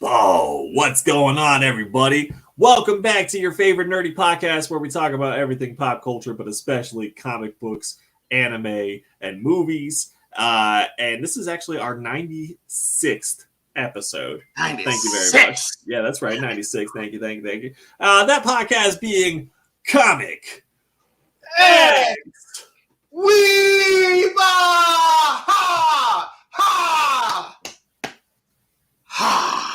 Oh, what's going on, everybody? Welcome back to your favorite nerdy podcast where we talk about everything pop culture, but especially comic books, anime, and movies. And this is actually our 96th episode. 96. Thank you very much. Yeah, that's right, 96. Thank you. That podcast being Comic Hey, Weeba! Ha! Ha! Ha!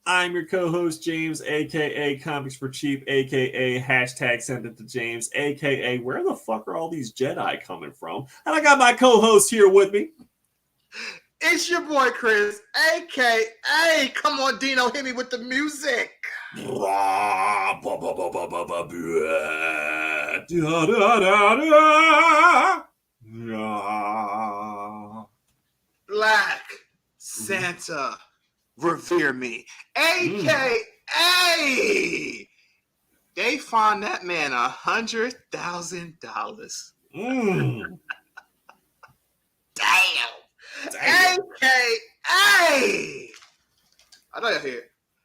I'm your co-host, James, a.k.a. Comics for Cheap, a.k.a. hashtag Send It to James, a.k.a. Where the fuck are all these Jedi coming from? And I got my co-host here with me. It's your boy Chris, a.k.a. Come on, Dino, hit me with the music. Black Santa, revere me. A.K.A. They find that man $100,000. Damn. A.K.A. I know you're here.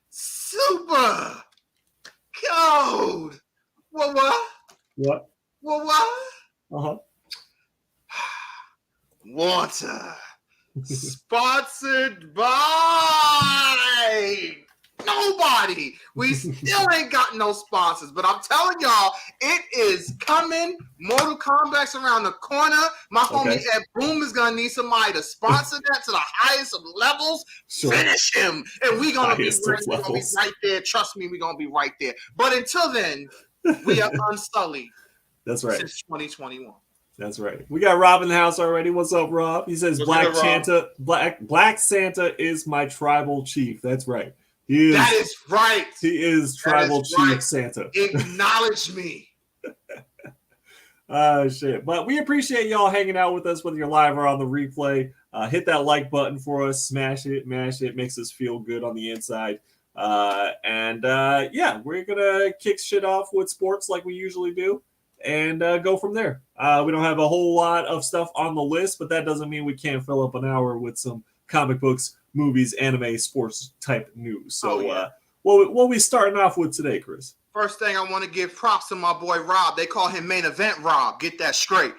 Super Code. What? What? What? Uh-huh. Water. Sponsored by nobody. We still ain't got no sponsors, but I'm telling y'all, it is coming. Mortal Kombat's around the corner. My homie Ed Boom is gonna need somebody to sponsor that to the highest of levels. Sure. Finish him, and we're gonna be Highest right there. Trust me, we're gonna be right there. But until then, we are unsullied. That's right. Since 2021. That's right. We got Rob in the house already. What's up, Rob? He says Black Santa is my tribal chief. That's right. That is right. He is tribal chief right. Santa. Acknowledge me. Shit. But we appreciate y'all hanging out with us, whether you're live or on the replay. Hit that like button for us. Smash it, mash it. Makes us feel good on the inside. Yeah, we're going to kick shit off with sports like we usually do. And go from there. We don't have a whole lot of stuff on the list, but that doesn't mean we can't fill up an hour with some comic books, movies, anime, sports type news. So what we starting off with today, Chris? First thing, I want to give props to my boy Rob. They call him Main Event Rob. Get that straight.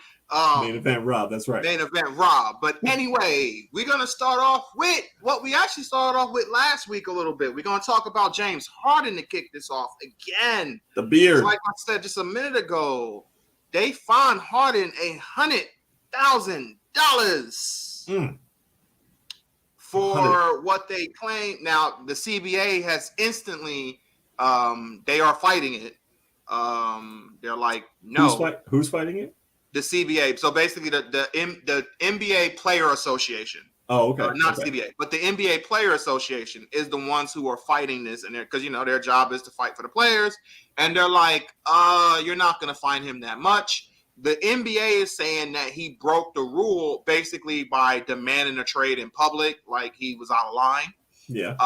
Main Event Rob, that's right. Main Event Rob. But anyway, we're going to start off with what we actually started off with last week a little bit. We're going to talk about James Harden to kick this off again. The beard. Like I said just a minute ago, they fined Harden $100,000 for what they claim. Now, the CBA has instantly, they are fighting it. They're like, no. Who's fighting it? The CBA. So basically the NBA Player Association. Oh, okay. Not CBA, but the NBA Player Association is the ones who are fighting this, and because their job is to fight for the players, and they're like, you're not going to fine him that much. The NBA is saying that he broke the rule basically by demanding a trade in public, like he was out of line. Yeah.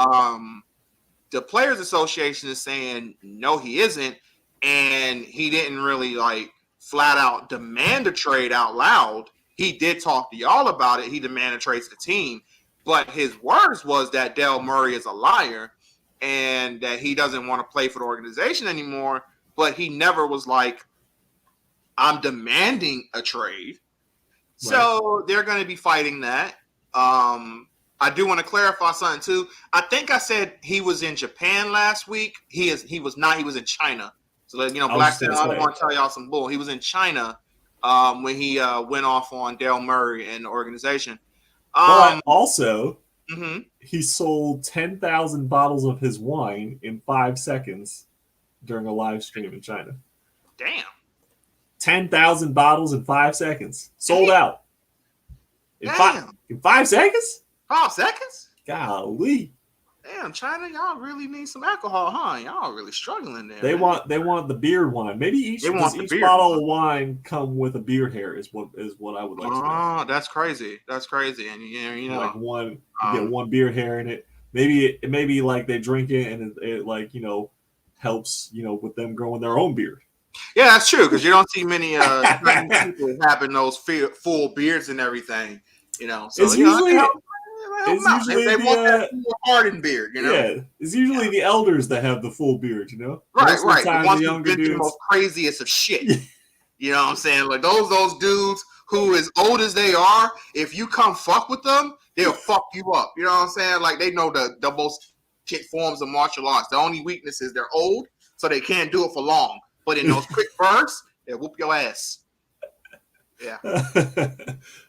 The Players Association is saying no, he isn't, and he didn't really flat out demand a trade out loud. He did talk to y'all about it. He demanded trades to the team, but his words was that Del Murray is a liar and that he doesn't want to play for the organization anymore. But he never was like, I'm demanding a trade. Right. So they're going to be fighting that. I do want to clarify something too. I think I said he was in Japan last week. He was not. He was in China. So, Black Santa, I don't want to tell y'all some bull. He was in China when he went off on Del Murray and the organization. But also, he sold 10,000 bottles of his wine in 5 seconds during a live stream in China. Damn. 10,000 bottles in 5 seconds. Sold out. In 5 seconds? 5 seconds? Golly. Damn, China, y'all really need some alcohol, huh? Y'all really struggling there. They want the beard wine. Maybe each bottle of wine come with a beard hair is what I would like to know. Oh, that's crazy. That's crazy. And like you get one beard hair in it. Maybe like they drink it and it helps with them growing their own beard. Yeah, that's true, because you don't see many people having those full beards and everything. So it's usually It's usually they want that full Harden beard, you know? Yeah, it's usually the elders that have the full beard, you know? Right, Most of right. the time, The ones the who've younger been through the dudes. most craziest of shit. You know what I'm saying? Like those dudes who, as old as they are, if you come fuck with them, they'll fuck you up. You know what I'm saying? Like they know the most shit forms of martial arts. The only weakness is they're old, so they can't do it for long. But in those quick bursts, they'll whoop your ass. Yeah.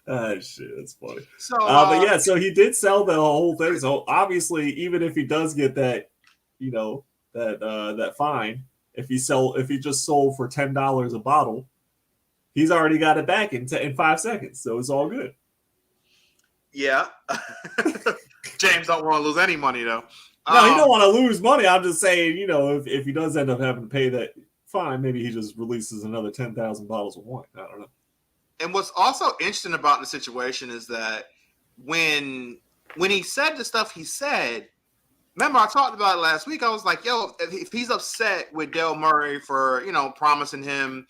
Ah, shit, that's funny. So, but yeah, so he did sell the whole thing. So obviously, even if he does get that, you know, that fine, if he just sold for $10 a bottle, he's already got it back in 5 seconds. So it's all good. Yeah. James don't want to lose any money though. No, he don't want to lose money. I'm just saying, you know, if he does end up having to pay that fine, maybe he just releases another 10,000 bottles of wine. I don't know. And what's also interesting about the situation is that when he said the stuff he said, remember I talked about it last week. I was like, yo, if he's upset with Del Murray for, you know, promising him,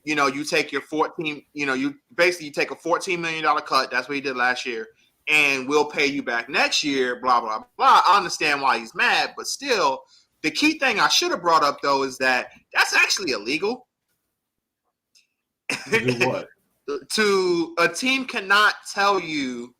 you know, you take your 14, you know, you take a $14 million cut. That's what he did last year. And we'll pay you back next year, blah, blah, blah. I understand why he's mad, but still, the key thing I should have brought up, though, is that that's actually illegal. Do what? A team cannot tell you,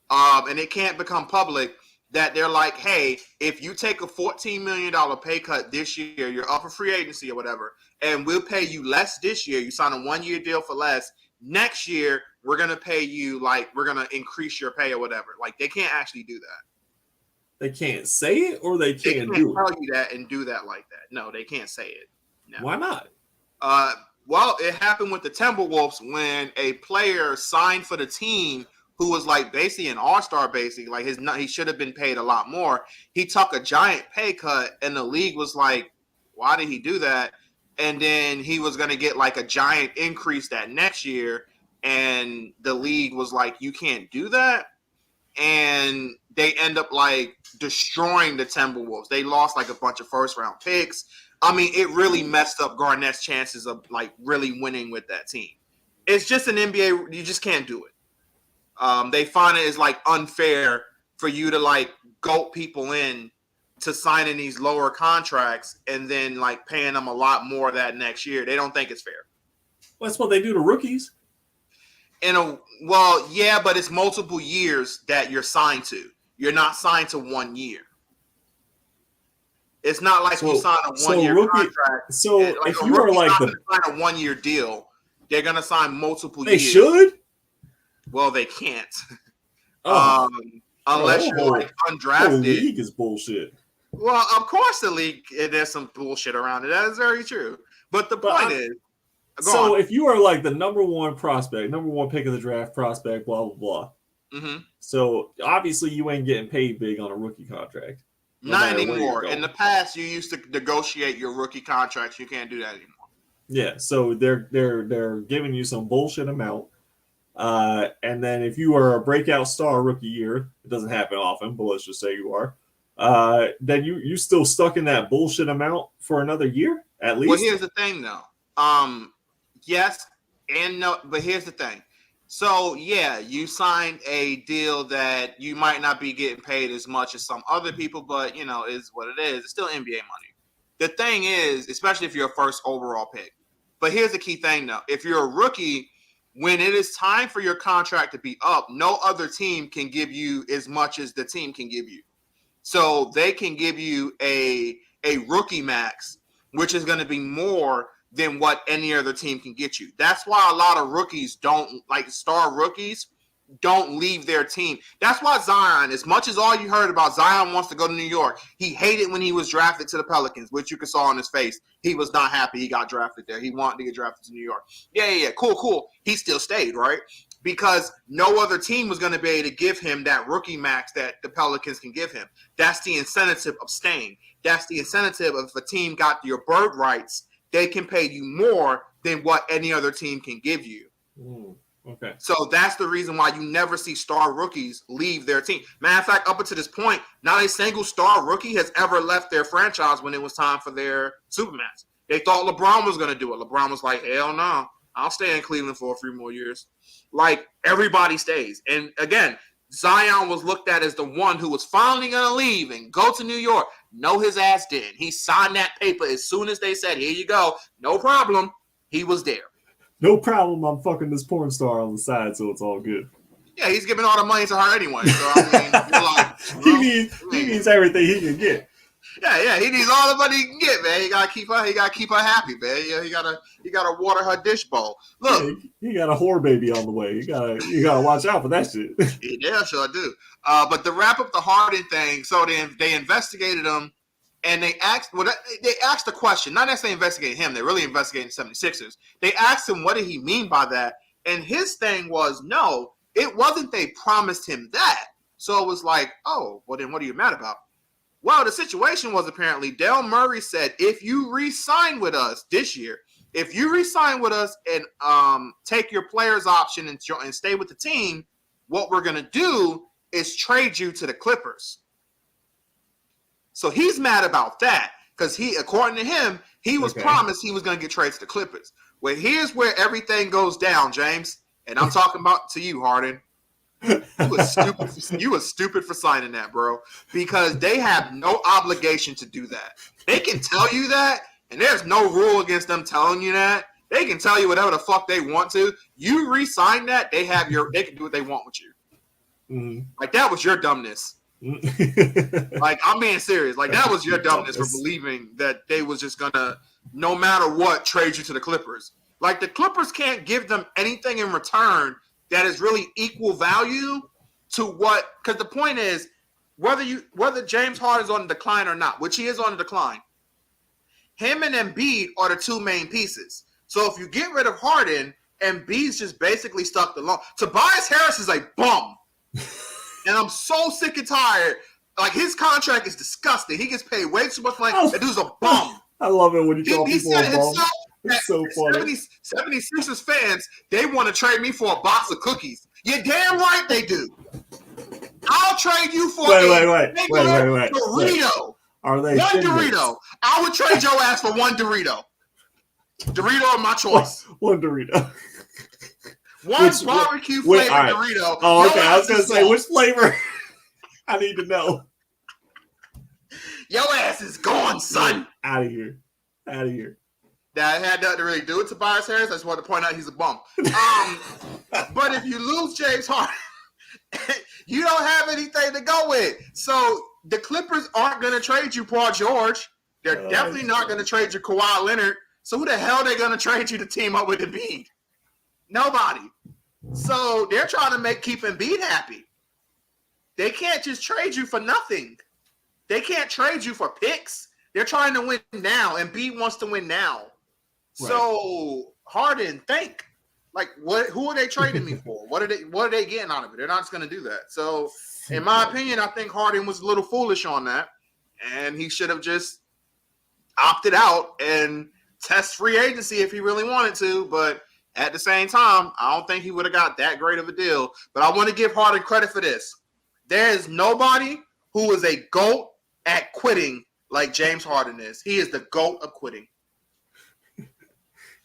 and it can't become public, that they're like, hey, if you take a $14 million pay cut this year, you're up for free agency or whatever, and we'll pay you less this year. You sign a 1-year deal for less. Next year, we're going to pay you, like, we're going to increase your pay or whatever. Like, they can't actually do that. They can't say it, or they can't do it? tell you that and do that like that. No, they can't say it. No. Why not? Well, it happened with the Timberwolves when a player signed for the team who was like basically an all-star, basically. Like he should have been paid a lot more. He took a giant pay cut, and the league was like, why did he do that? And then he was going to get like a giant increase that next year, and the league was like, you can't do that. And they end up like destroying the Timberwolves. They lost like a bunch of first-round picks. I mean, it really messed up Garnett's chances of like really winning with that team. It's just an NBA. You just can't do it. They find it is like unfair for you to like goat people in to signing these lower contracts and then like paying them a lot more that next year. They don't think it's fair. Well, that's what they do to rookies. Well, yeah, but it's multiple years that you're signed to. You're not signed to 1 year. It's not like you sign a 1-year contract. So like if you are like sign a 1-year deal, they're gonna sign multiple years. They should. Well, they can't. Unless you're like undrafted. The league is bullshit. Well, of course the league, there's some bullshit around it. That is very true. But the point is, so if you are like the number one prospect, number one pick of the draft prospect, blah blah blah. Mm-hmm. So obviously you ain't getting paid big on a rookie contract. Not anymore. In the past, you used to negotiate your rookie contracts. You can't do that anymore. Yeah, so they're giving you some bullshit amount, and then if you are a breakout star rookie year, it doesn't happen often, but let's just say you are, then you still stuck in that bullshit amount for another year at least. Well, here's the thing, though. Yes and no, but here's the thing. So, yeah, you signed a deal that you might not be getting paid as much as some other people, but, you know, is what it is. It's still NBA money. The thing is, especially if you're a first overall pick. But here's the key thing, though. If you're a rookie, when it is time for your contract to be up, no other team can give you as much as the team can give you. So they can give you a rookie max, which is going to be more than what any other team can get you. That's why a lot of rookies don't, like star rookies, don't leave their team. That's why Zion, as much as all you heard about Zion wants to go to New York, he hated when he was drafted to the Pelicans, which you saw on his face. He was not happy he got drafted there. He wanted to get drafted to New York. Yeah, cool. He still stayed, right? Because no other team was going to be able to give him that rookie max that the Pelicans can give him. That's the incentive of staying. That's the incentive of if a team got your bird rights, they can pay you more than what any other team can give you. Okay. So that's the reason why you never see star rookies leave their team. Matter of fact, up until this point, not a single star rookie has ever left their franchise when it was time for their Supermax. They thought LeBron was going to do it. LeBron was like, hell no, I'll stay in Cleveland for a few more years. Like, everybody stays. And again, Zion was looked at as the one who was finally going to leave and go to New York. No, his ass didn't. He signed that paper as soon as they said, here you go. No problem. He was there. No problem. I'm fucking this porn star on the side, so it's all good. Yeah, he's giving all the money to her anyway. So, I mean, you're like, he needs everything he can get. Yeah, he needs all the money he can get, man. He gotta keep her happy, man. Yeah, he gotta water her dish bowl. Look, he got a whore baby on the way. You gotta watch out for that shit. Yeah, sure I do. But to wrap up the Harden thing, so they investigated him, and they asked the question. Not necessarily investigating him. They really investigating the 76ers. They asked him, what did he mean by that? And his thing was, no, it wasn't they promised him that. So it was like, oh, well then what are you mad about? Well, the situation was apparently Dale Murray said, if you re-sign with us this year, if you re-sign with us and take your players option and stay with the team, what we're going to do is trade you to the Clippers. So he's mad about that because according to him, he was promised he was going to get traded to the Clippers. Well, here's where everything goes down, James. And I'm talking about to you, Harden. You was stupid for signing that, bro, because they have no obligation to do that. They can tell you that, and there's no rule against them telling you that. They can tell you whatever the fuck they want to. You re-sign that, they can do what they want with you. Mm-hmm. Like, that was your dumbness. Like, I'm being serious. Like, that was your dumbness for believing that they was just gonna, no matter what, trade you to the Clippers. Like, the Clippers can't give them anything in return that is really equal value to what, because the point is, whether James Harden is on the decline or not, which he is on the decline, him and Embiid are the two main pieces. So if you get rid of Harden, Embiid's just basically stuck alone. Tobias Harris is a bum. And I'm so sick and tired. Like, his contract is disgusting. He gets paid way too much money. That dude's a bum. I love it when you call people a bum. Himself, it's so funny. 76ers fans, they want to trade me for a box of cookies. You're damn right they do. I'll trade you for wait. Dorito. Are they one Dorito? I would trade your ass for one Dorito. Dorito of my choice. One Dorito. One barbecue flavored Dorito. Oh, okay. I was going to say, which flavor? I need to know. Your ass is gone, son. Out of here. That had nothing to really do with Tobias Harris. I just wanted to point out he's a bum. But if you lose James Harden, you don't have anything to go with. So the Clippers aren't going to trade you Paul George. They're definitely not going to trade you Kawhi Leonard. So who the hell are they going to trade you to team up with Embiid? Nobody. So they're trying to keep Embiid happy. They can't just trade you for nothing. They can't trade you for picks. They're trying to win now. Embiid wants to win now. Right. So Harden, think. Like, who are they trading me for? What are they getting out of it? They're not just going to do that. So, in my opinion, I think Harden was a little foolish on that, and he should have just opted out and test free agency if he really wanted to. But at the same time, I don't think he would have got that great of a deal. But I want to give Harden credit for this. There is nobody who is a GOAT at quitting like James Harden is. He is the GOAT of quitting.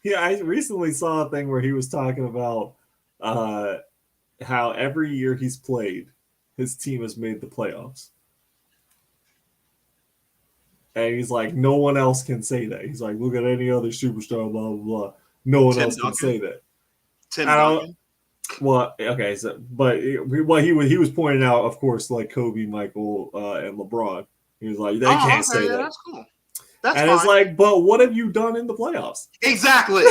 Yeah, I recently saw a thing where he was talking about how every year he's played, his team has made the playoffs. And he's like, no one else can say that. He's like, look at any other superstar, blah, blah, blah. No one else can say that. Tim Duncan? Well, okay, so but what he was pointing out, of course, like Kobe, Michael, and LeBron. He was like, they can't say that. That's cool. That's and fine. It's like, but what have you done in the playoffs? Exactly.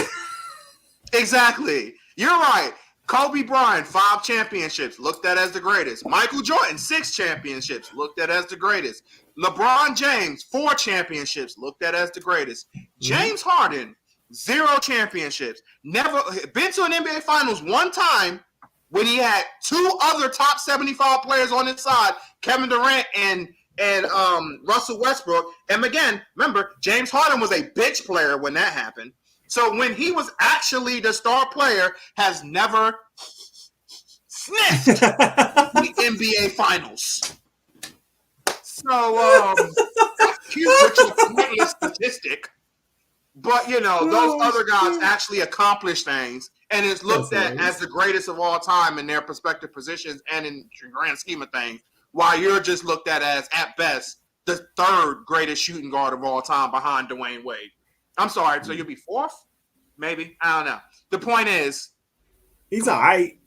You're right. Kobe Bryant, 5 championships, looked at as the greatest. Michael Jordan, 6 championships, looked at as the greatest. LeBron James, 4 championships, looked at as the greatest. James Harden, 0 championships. Never been to an NBA Finals one time when he had 2 other top 75 players on his side, Kevin Durant and Russell Westbrook. And again, remember, James Harden was a bench player when that happened. So when he was actually the star player, has never sniffed the NBA Finals. So, cute, which is a pointless statistic. But, those other guys actually accomplished things. and is looked at as the greatest of all time in their respective positions and in the grand scheme of things, while you're just looked at best, the third greatest shooting guard of all time behind Dwayne Wade. I'm sorry, so you'll be fourth? Maybe. I don't know. The point is, he's all right.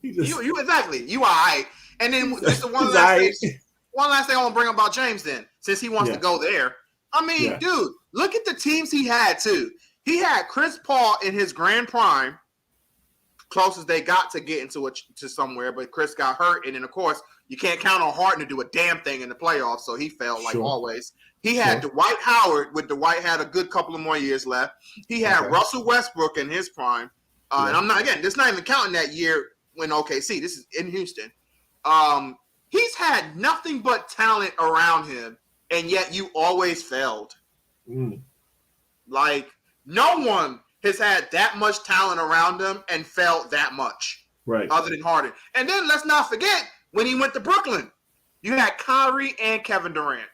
You exactly. You all right. And then just one last thing I want to bring up about James then, since he wants to go there. I mean, dude, look at the teams he had, too. He had Chris Paul in his grand prime, closest they got to getting to somewhere, but Chris got hurt. And then, of course, you can't count on Harden to do a damn thing in the playoffs, so he failed like always. He had Dwight Howard, with Dwight had a good couple of more years left. He had Russell Westbrook in his prime. And I'm not even counting that year when OKC. This is in Houston. He's had nothing but talent around him, and yet you always failed. Like, no one has had that much talent around them and failed that much. Right. Other than Harden. And then let's not forget when he went to Brooklyn, you had Kyrie and Kevin Durant.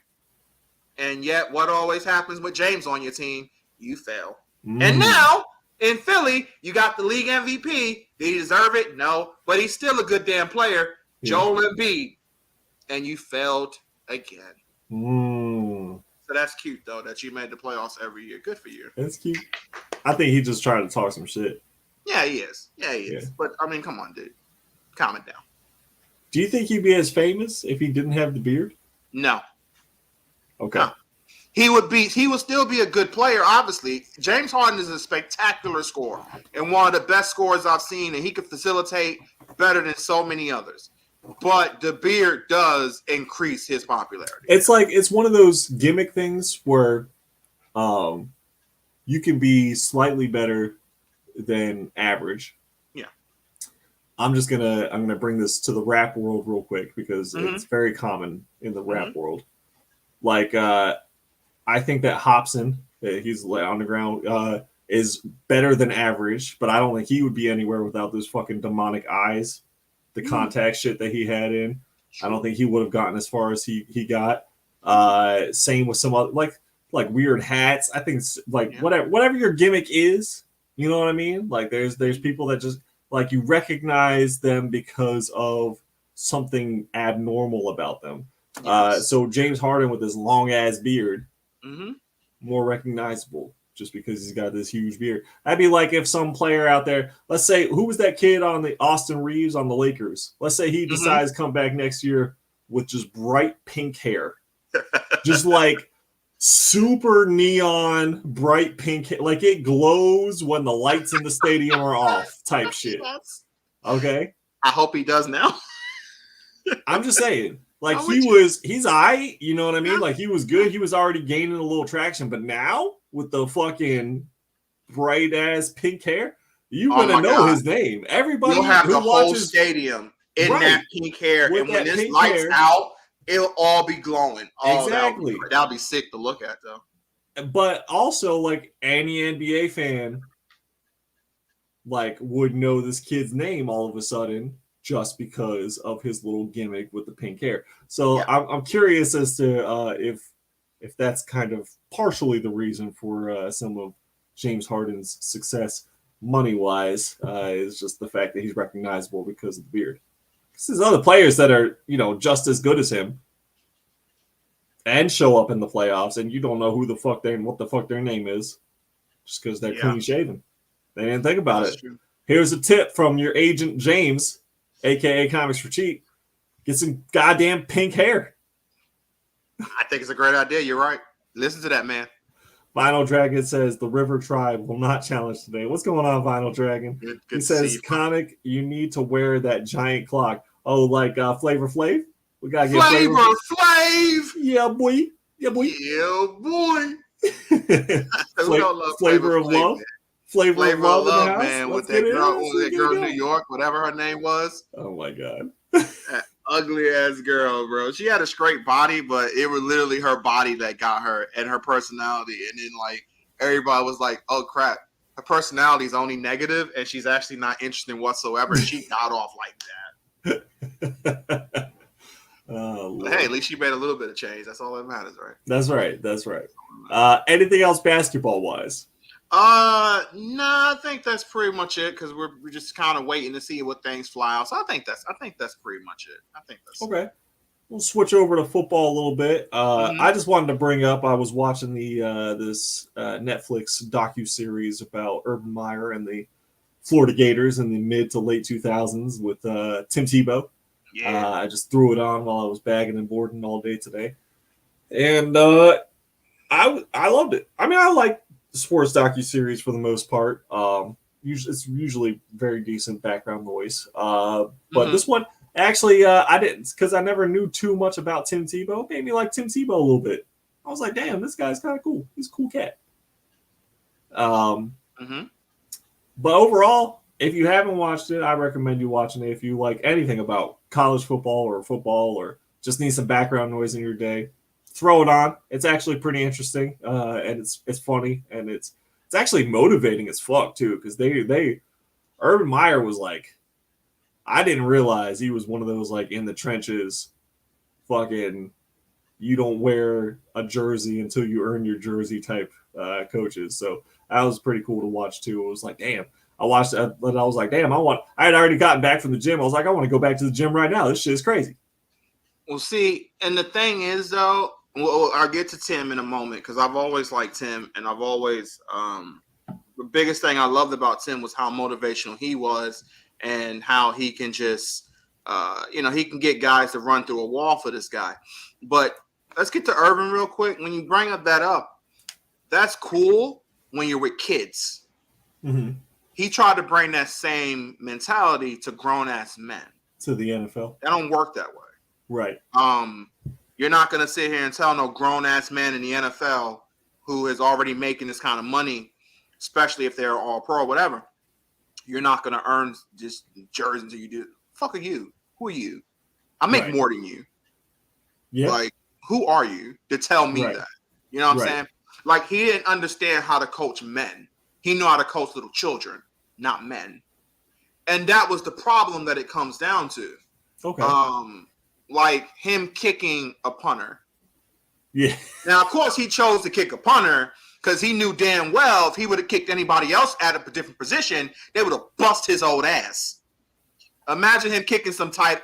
And yet what always happens with James on your team? You fail. And now in Philly, you got the league MVP. Did he deserve it? No. But he's still a good damn player. Joel Embiid. And you failed again. So that's cute, though, that you made the playoffs every year. Good for you. That's cute. I think he's just trying to talk some shit. Yeah, he is. But, I mean, come on, dude. Calm it down. Do you think he'd be as famous if he didn't have the beard? No. Okay. No. He would still be a good player, obviously. James Harden is a spectacular scorer and one of the best scorers I've seen, and he could facilitate better than so many others. But the beard does increase his popularity. It's one of those gimmick things where you can be slightly better than average. Yeah. I'm gonna bring this to the rap world real quick because it's very common in the rap world. Like I think that Hobson, he's on the ground, is better than average, but I don't think he would be anywhere without those fucking demonic eyes, the contact shit that he had in. I don't think he would have gotten as far as he got. Same with some other like weird hats. I think whatever your gimmick is, you know what I mean? Like there's people that just like you recognize them because of something abnormal about them. Yes. So James Harden with his long ass beard, more recognizable just because he's got this huge beard. That'd be like if some player out there, let's say, who was that kid on the Austin Reeves on the Lakers? Let's say he decides to come back next year with just bright pink hair, just like super neon bright pink hair. Like it glows when the lights in the stadium are off type shit. Okay. I hope he does now. I'm just saying. Like he's aight, you know what I mean? Like he was good. He was already gaining a little traction, but now with the fucking bright ass pink hair, you're gonna know his name. Everybody will have the whole watches, stadium in that pink hair, and when this lights out, it'll all be glowing. Oh, exactly. That'll be sick to look at, though. But also, like any NBA fan, like would know this kid's name all of a sudden. Just because of his little gimmick with the pink hair. So I'm curious as to if that's kind of partially the reason for some of James Harden's success money-wise is just the fact that he's recognizable because of the beard. There's other players that are, just as good as him and show up in the playoffs, and you don't know what the fuck their name is just because they're clean shaven. They didn't think about it. True. Here's a tip from your agent, James, a.k.a. Comics for Cheap. Get some goddamn pink hair. I think it's a great idea. You're right. Listen to that, man. Vinyl Dragon says the River Tribe will not challenge today. What's going on, Vinyl Dragon? Good he says, Comic, you need to wear that giant clock. Oh, like Flavor Flav? We got to get Flavor Flav! Yeah, boy. Yeah, boy. Yeah, boy. Flavor of Love? Flavor of Love, man, with that girl in New York, whatever her name was. Oh my god, that ugly ass girl, bro. She had a straight body, but it was literally her body that got her and her personality. And then like everybody was like, "Oh crap, her personality is only negative, and she's actually not interesting whatsoever." She got off like that. But hey, at least she made a little bit of change. That's all that matters, right? That's right. Anything else basketball wise? Nah, I think that's pretty much it because we're just kind of waiting to see what things fly out. So I think that's pretty much it. I think that's Okay. We'll switch over to football a little bit. Mhm. I just wanted to bring up. I was watching this Netflix docu series about Urban Meyer and the Florida Gators in the mid to late 2000s with Tim Tebow. Yeah. I just threw it on while I was bagging and boarding all day today, and I loved it. I mean, I like sports docu series for the most part. Usually, it's usually very decent background noise. But hmm this one actually, I didn't because I never knew too much about Tim Tebow. It made me like Tim Tebow a little bit. I was like, damn, this guy's kind of cool. He's a cool cat. Um, hmm but overall, if you haven't watched it, I recommend you watching it. If you like anything about college football or just need some background noise in your day, throw it on. It's actually pretty interesting, and it's funny, and it's actually motivating as fuck too. Because they Urban Meyer was like, I didn't realize he was one of those like in the trenches, fucking. You don't wear a jersey until you earn your jersey type coaches. So that was pretty cool to watch too. It was like, damn. I watched that, but I was like, damn, I had already gotten back from the gym. I was like, I want to go back to the gym right now. This shit is crazy. Well, see, and the thing is, though, I'll get to Tim in a moment because I've always liked Tim, and I've always the biggest thing I loved about Tim was how motivational he was and how he can just, he can get guys to run through a wall for this guy. But let's get to Urban real quick. When you bring that up, that's cool when you're with kids. Mm-hmm. He tried to bring that same mentality to grown ass men. To the NFL. That don't work that way. Right. You're not gonna sit here and tell no grown ass man in the NFL who is already making this kind of money, especially if they're all pro or whatever. You're not gonna earn just jersey until you do. Fuck are you? Who are you? I make more than you. Yeah. Like, who are you to tell me that? You know what I'm saying? Like, he didn't understand how to coach men. He knew how to coach little children, not men. And that was the problem that it comes down to. Okay. Like him kicking a punter. Yeah. Now, of course, he chose to kick a punter because he knew damn well if he would have kicked anybody else at a different position, they would have bust his old ass. Imagine him kicking some a tight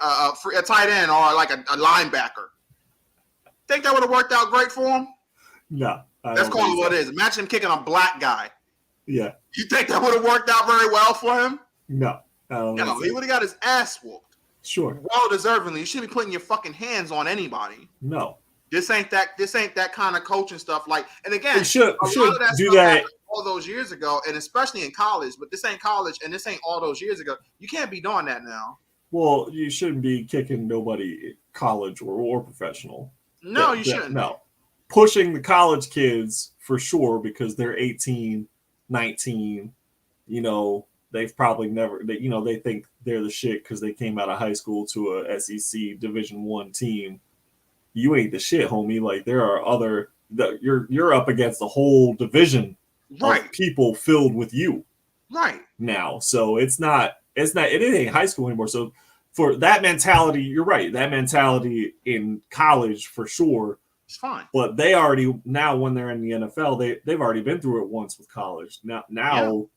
end or like a linebacker. Think that would have worked out great for him? No. Let's call it what it is. Imagine him kicking a black guy. Yeah. You think that would have worked out very well for him? No. He would have got his ass whooped. Sure. Well deservingly. You shouldn't be putting your fucking hands on anybody. No. This ain't that kind of coaching stuff. Like, and again, it should that do that all those years ago, and especially in college. But this ain't college, and this ain't all those years ago. You can't be doing that now. Well, you shouldn't be kicking nobody college or professional. No, you shouldn't. No. Pushing the college kids for sure because they're 18, 19, they've probably never, they think they're the shit because they came out of high school to a SEC Division I team. You ain't the shit, homie. Like there are you're up against a whole division of people filled with you now. So it ain't high school anymore. So for that mentality, you're right. That mentality in college for sure. It's fine. But they already now when they're in the NFL, they've already been through it once with college. Now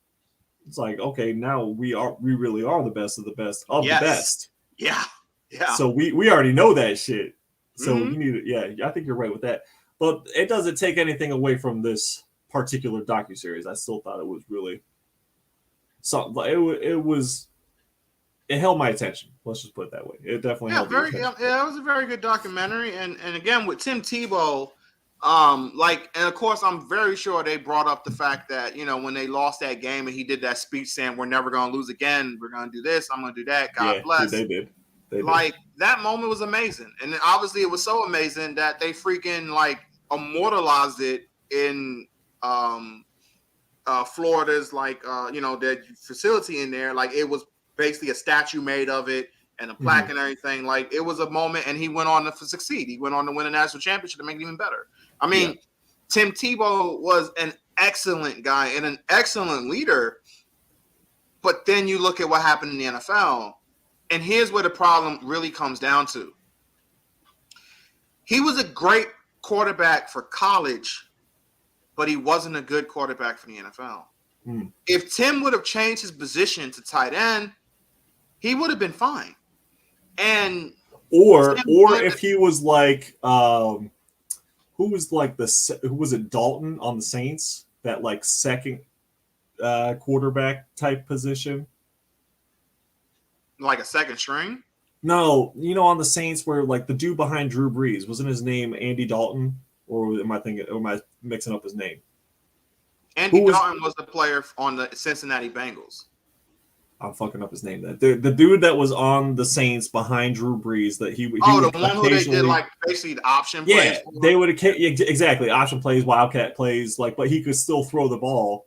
it's like, okay, now we really are the best of the best of the best. Yeah. Yeah. So we already know that shit. So you need to, I think you're right with that. But it doesn't take anything away from this particular docuseries. I still thought it was really something. It held my attention. Let's just put it that way. It definitely held my attention. It was a very good documentary. And again, with Tim Tebow, and of course, I'm very sure they brought up the fact that, when they lost that game and he did that speech saying, we're never going to lose again. We're going to do this. I'm going to do that. God bless. They did. That moment was amazing. And obviously it was so amazing that they freaking immortalized it in Florida's their facility in there. Like it was basically a statue made of it and a plaque and everything. Like it was a moment, and he went on to succeed. He went on to win a national championship to make it even better. I mean, Tim Tebow was an excellent guy and an excellent leader. But then you look at what happened in the NFL. And here's where the problem really comes down to. He was a great quarterback for college, but he wasn't a good quarterback for the NFL. Hmm. If Tim would have changed his position to tight end, he would have been fine. And or if he was like who was it, Dalton on the Saints, that like second quarterback type position, like a second string. No, on the Saints where like the dude behind Drew Brees, wasn't his name Andy Dalton, or am I mixing up his name? Andy Dalton was the player on the Cincinnati Bengals. I'm fucking up his name. The dude that was on the Saints behind Drew Brees, that he the one who they did like basically the option plays. Yeah, they would exactly option plays, wildcat plays, like, but he could still throw the ball.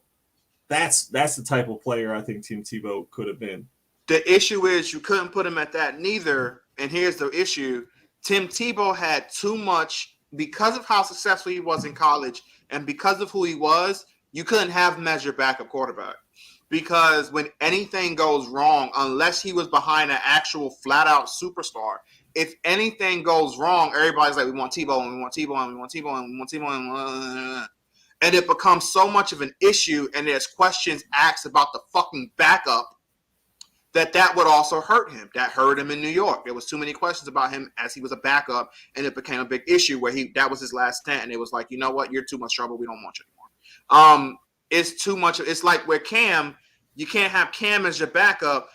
That's the type of player I think Tim Tebow could have been. The issue is you couldn't put him at that neither. And here's the issue: Tim Tebow had too much, because of how successful he was in college and because of who he was. You couldn't have him as your backup quarterback, because when anything goes wrong, unless he was behind an actual flat-out superstar, if anything goes wrong, everybody's like, we want Tebow, and we want Tebow, and we want Tebow, and we want Tebow, and it becomes so much of an issue, and there's questions asked about the fucking backup, that would also hurt him. That hurt him in New York. There was too many questions about him as he was a backup, and it became a big issue where that was his last stint, and it was like, you know what, you're too much trouble. We don't want you anymore. It's too much. It's like where Cam, you can't have Cam as your backup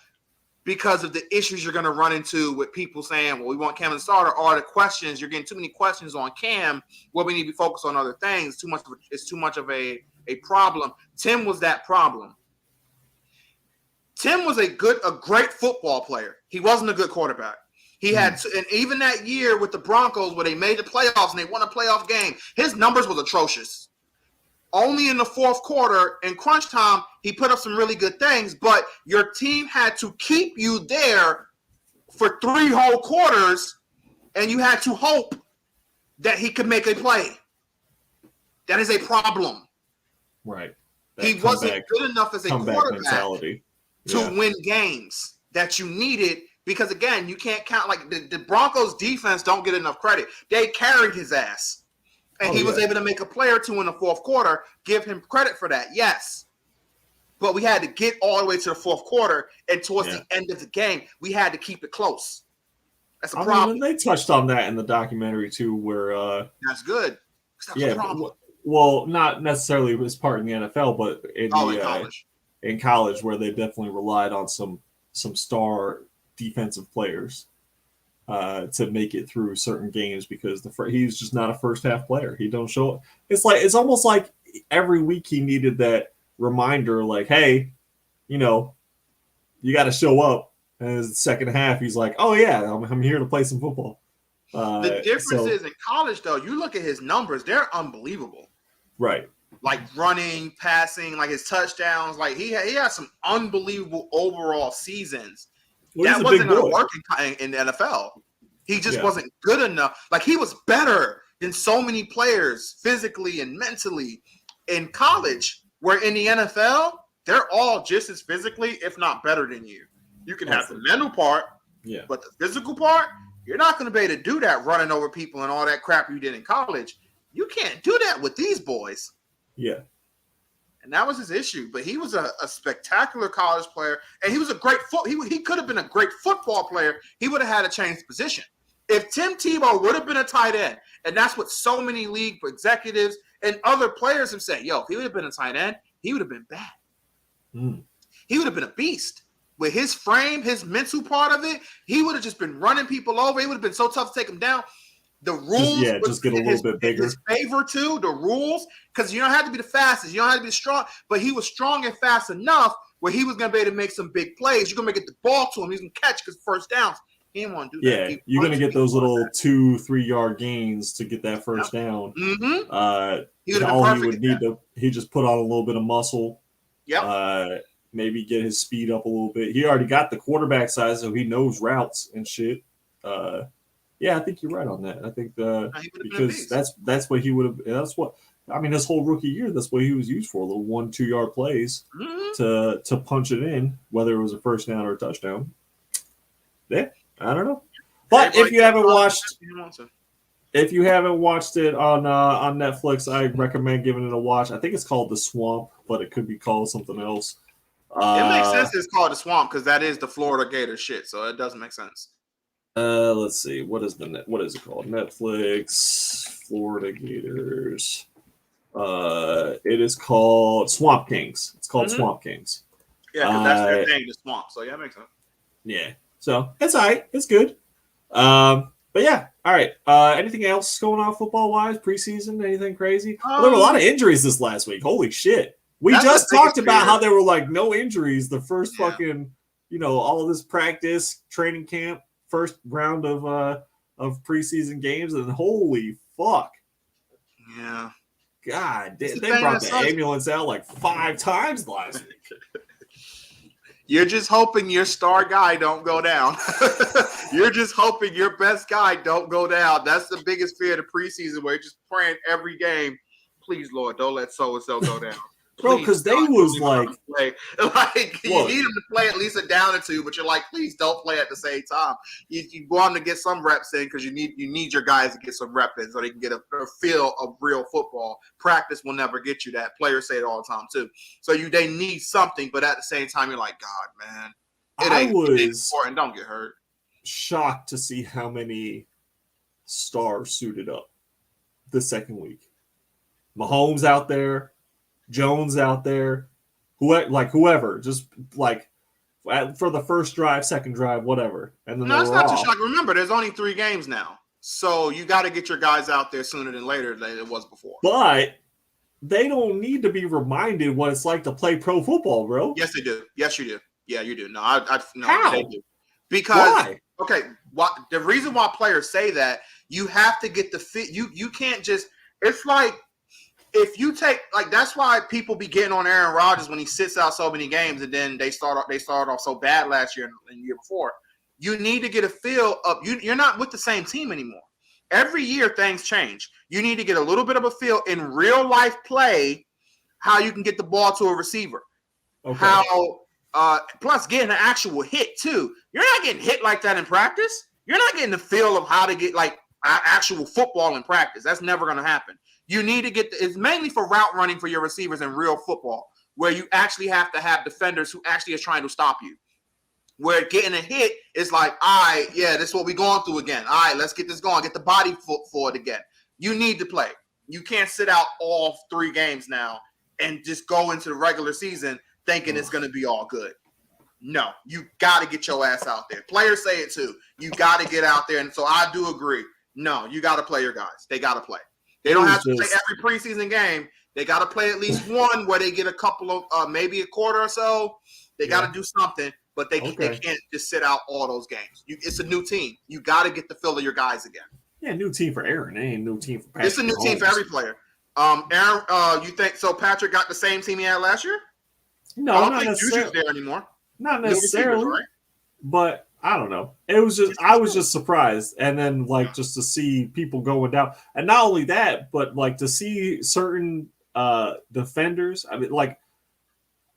because of the issues you're going to run into with people saying, well, we want Cam as a starter, or the questions. You're getting too many questions on Cam where we need to be focused on other things. It's too much of a problem. Tim was that problem. Tim was a great football player. He wasn't a good quarterback. He had, and even that year with the Broncos where they made the playoffs and they won a playoff game, his numbers was atrocious. Only in the fourth quarter in crunch time, he put up some really good things, but your team had to keep you there for 3 whole quarters, and you had to hope that he could make a play. That is a problem. Right. He wasn't good enough as a quarterback to win games that you needed, because, again, you can't count. Like, the Broncos' defense don't get enough credit. They carried his ass. And he was able to make a play or two in the fourth quarter. Give him credit for that, yes. But we had to get all the way to the fourth quarter, and towards the end of the game, we had to keep it close. That's a problem. They touched on that in the documentary too, where that's good. Well, not necessarily his part in the NFL, but in college, where they definitely relied on some star defensive players to make it through certain games, because he's just not a first half player. He don't show up. It's almost like every week he needed that reminder, like, hey, you got to show up. And the second half, he's like, oh yeah, I'm here to play some football. The difference is in college, though, you look at his numbers; they're unbelievable. Right. Like running, passing, like his touchdowns. Like he had some unbelievable overall seasons. Well, that wasn't going to work in the NFL. He just wasn't good enough. Like, he was better than so many players physically and mentally in college, where in the NFL, they're all just as physically, if not better than you. You can have the mental part, but the physical part, you're not going to be able to do that running over people and all that crap you did in college. You can't do that with these boys. Yeah. And that was his issue. But he was a spectacular college player, and he was a great he could have been a great football player. He would have had to change position. If Tim Tebow would have been a tight end, and that's what so many league executives and other players have said, if he would have been a tight end, he would have been bad. He would have been a beast. With his frame, his mental part of it, he would have just been running people over. It would have been so tough to take him down. The rules, just get a little bit bigger. His favor too. The rules, because you don't have to be the fastest, you don't have to be strong, but he was strong and fast enough where he was going to be able to make some big plays. You're going to get the ball to him. He's going to catch because first downs. He didn't want to do that. Yeah, you're going to get those little 2-3 yard gains to get that first down. He just put on a little bit of muscle. Maybe get his speed up a little bit. He already got the quarterback size, so he knows routes and shit. I think you're right on that. I think because that's what he would have. That's what his whole rookie year. That's what he was used for. Little 1-2 yard plays to punch it in, whether it was a first down or a touchdown. Yeah, I don't know. But if you haven't watched, If you haven't watched it on Netflix, I recommend giving it a watch. I think it's called The Swamp, but it could be called something else. It makes sense it's called the Swamp because that is the Florida Gator shit, so it doesn't make sense. Let's see. What is it called? Netflix Florida Gators. It is called Swamp Kings. It's called Swamp Kings. Yeah, because that's their thing, the Swamp. So yeah, it makes sense. Yeah. So it's all right. It's good. But yeah, all right. Anything else going on football wise? Preseason? Anything crazy? Well, there were a lot of injuries this last week. Holy shit! We just talked about how there were like no injuries the first fucking, all of this practice, training camp, first round of preseason games, and holy fuck. Yeah. God, they brought the ambulance out like 5 times last week. You're just hoping your star guy don't go down. You're just hoping your best guy don't go down. That's the biggest fear of the preseason, where you're just praying every game, please, Lord, don't let so-and-so go down. Bro, because they was like you need them to play at least a down or two, but you're like, please don't play at the same time. You want them to get some reps in because you need your guys to get some rep in so they can get a feel of real football. Practice will never get you that. Players say it all the time too. So they need something, but at the same time, you're like, God, man, it ain't important. Don't get hurt. Shocked to see how many stars suited up the second week. Mahomes out there. Jones out there, whoever, just like for the first drive, second drive, whatever. And then no, it's not too shocking. Remember, there's only 3 games now, so you got to get your guys out there sooner than later than it was before. But they don't need to be reminded what it's like to play pro football, bro. Yes, they do. Yes, you do. Yeah, you do. No, no, how? They do. Because the reason why players say that, you have to get the fit. You can't just. It's like. If you take that's why people be getting on Aaron Rodgers when he sits out so many games and then they started off so bad last year and the year before. You need to get a feel of you're not with the same team anymore. Every year things change. You need to get a little bit of a feel in real life play how you can get the ball to a receiver. Okay. How plus getting an actual hit too. You're not getting hit like that in practice. You're not getting the feel of how to get actual football in practice. That's never going to happen. You need to it's mainly for route running for your receivers in real football, where you actually have to have defenders who actually is trying to stop you. Where getting a hit is like, all right, yeah, this is what we're going through again. All right, let's get this going. Get the body for it again. You need to play. You can't sit out all 3 games now and just go into the regular season thinking it's going to be all good. No, you got to get your ass out there. Players say it too. You got to get out there. And so I do agree. No, you got to play your guys. They got to play. They don't have to play every preseason game. They got to play at least one where they get a couple of maybe a quarter or so. They got to do something, but they can't just sit out all those games. It's a new team. You got to get the feel of your guys again. Yeah, new team for Aaron. It ain't new team for Patrick. It's a new team for every player. Aaron, you think so? Patrick got the same team he had last year? No, I don't think Juju's there anymore. Not necessarily, right? But I don't know. It was just I was just surprised, and then just to see people going down, and not only that, but to see certain defenders. I mean,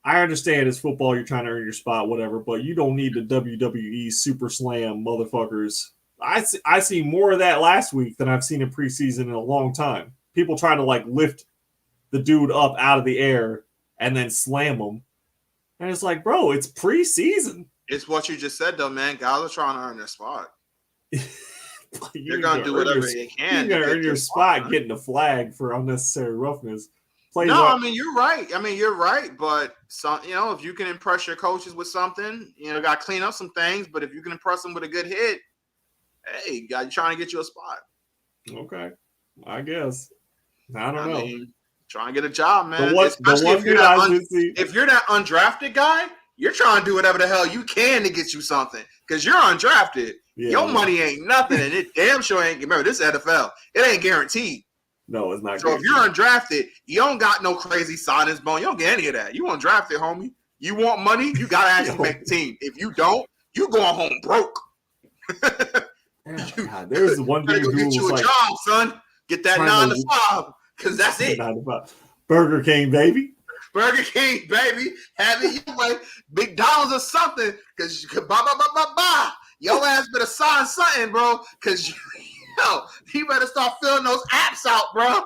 I understand it's football; you're trying to earn your spot, whatever. But you don't need the WWE Super Slam motherfuckers. I see more of that last week than I've seen in preseason in a long time. People trying to lift the dude up out of the air and then slam him, and it's like, bro, it's preseason. It's what you just said, though, man. Guys are trying to earn their spot. You're going to do whatever you can. You're going to earn your spot getting a flag for unnecessary roughness. I mean, you're right. But, if you can impress your coaches with something, got to clean up some things. But if you can impress them with a good hit, hey, you're trying to get you a spot. Okay. I guess. I don't know. Trying to get a job, man. If you're that undrafted guy, you're trying to do whatever the hell you can to get you something because you're undrafted. Yeah, your money ain't nothing, and it damn sure ain't. Remember, this is NFL. It ain't guaranteed. No, it's not. So if you're undrafted, you don't got no crazy signings bone. You don't get any of that. You undrafted, homie. You want money? You gotta actually make the team. If you don't, you going home broke. God, there's one dude who get you a job, son. Get that 9 to 5 because that's it. 9 to 5. Burger King, baby. Burger King, baby. Have it your way. McDonald's or something. Because your ass better sign something, bro. Because Yo, you better start filling those apps out, bro.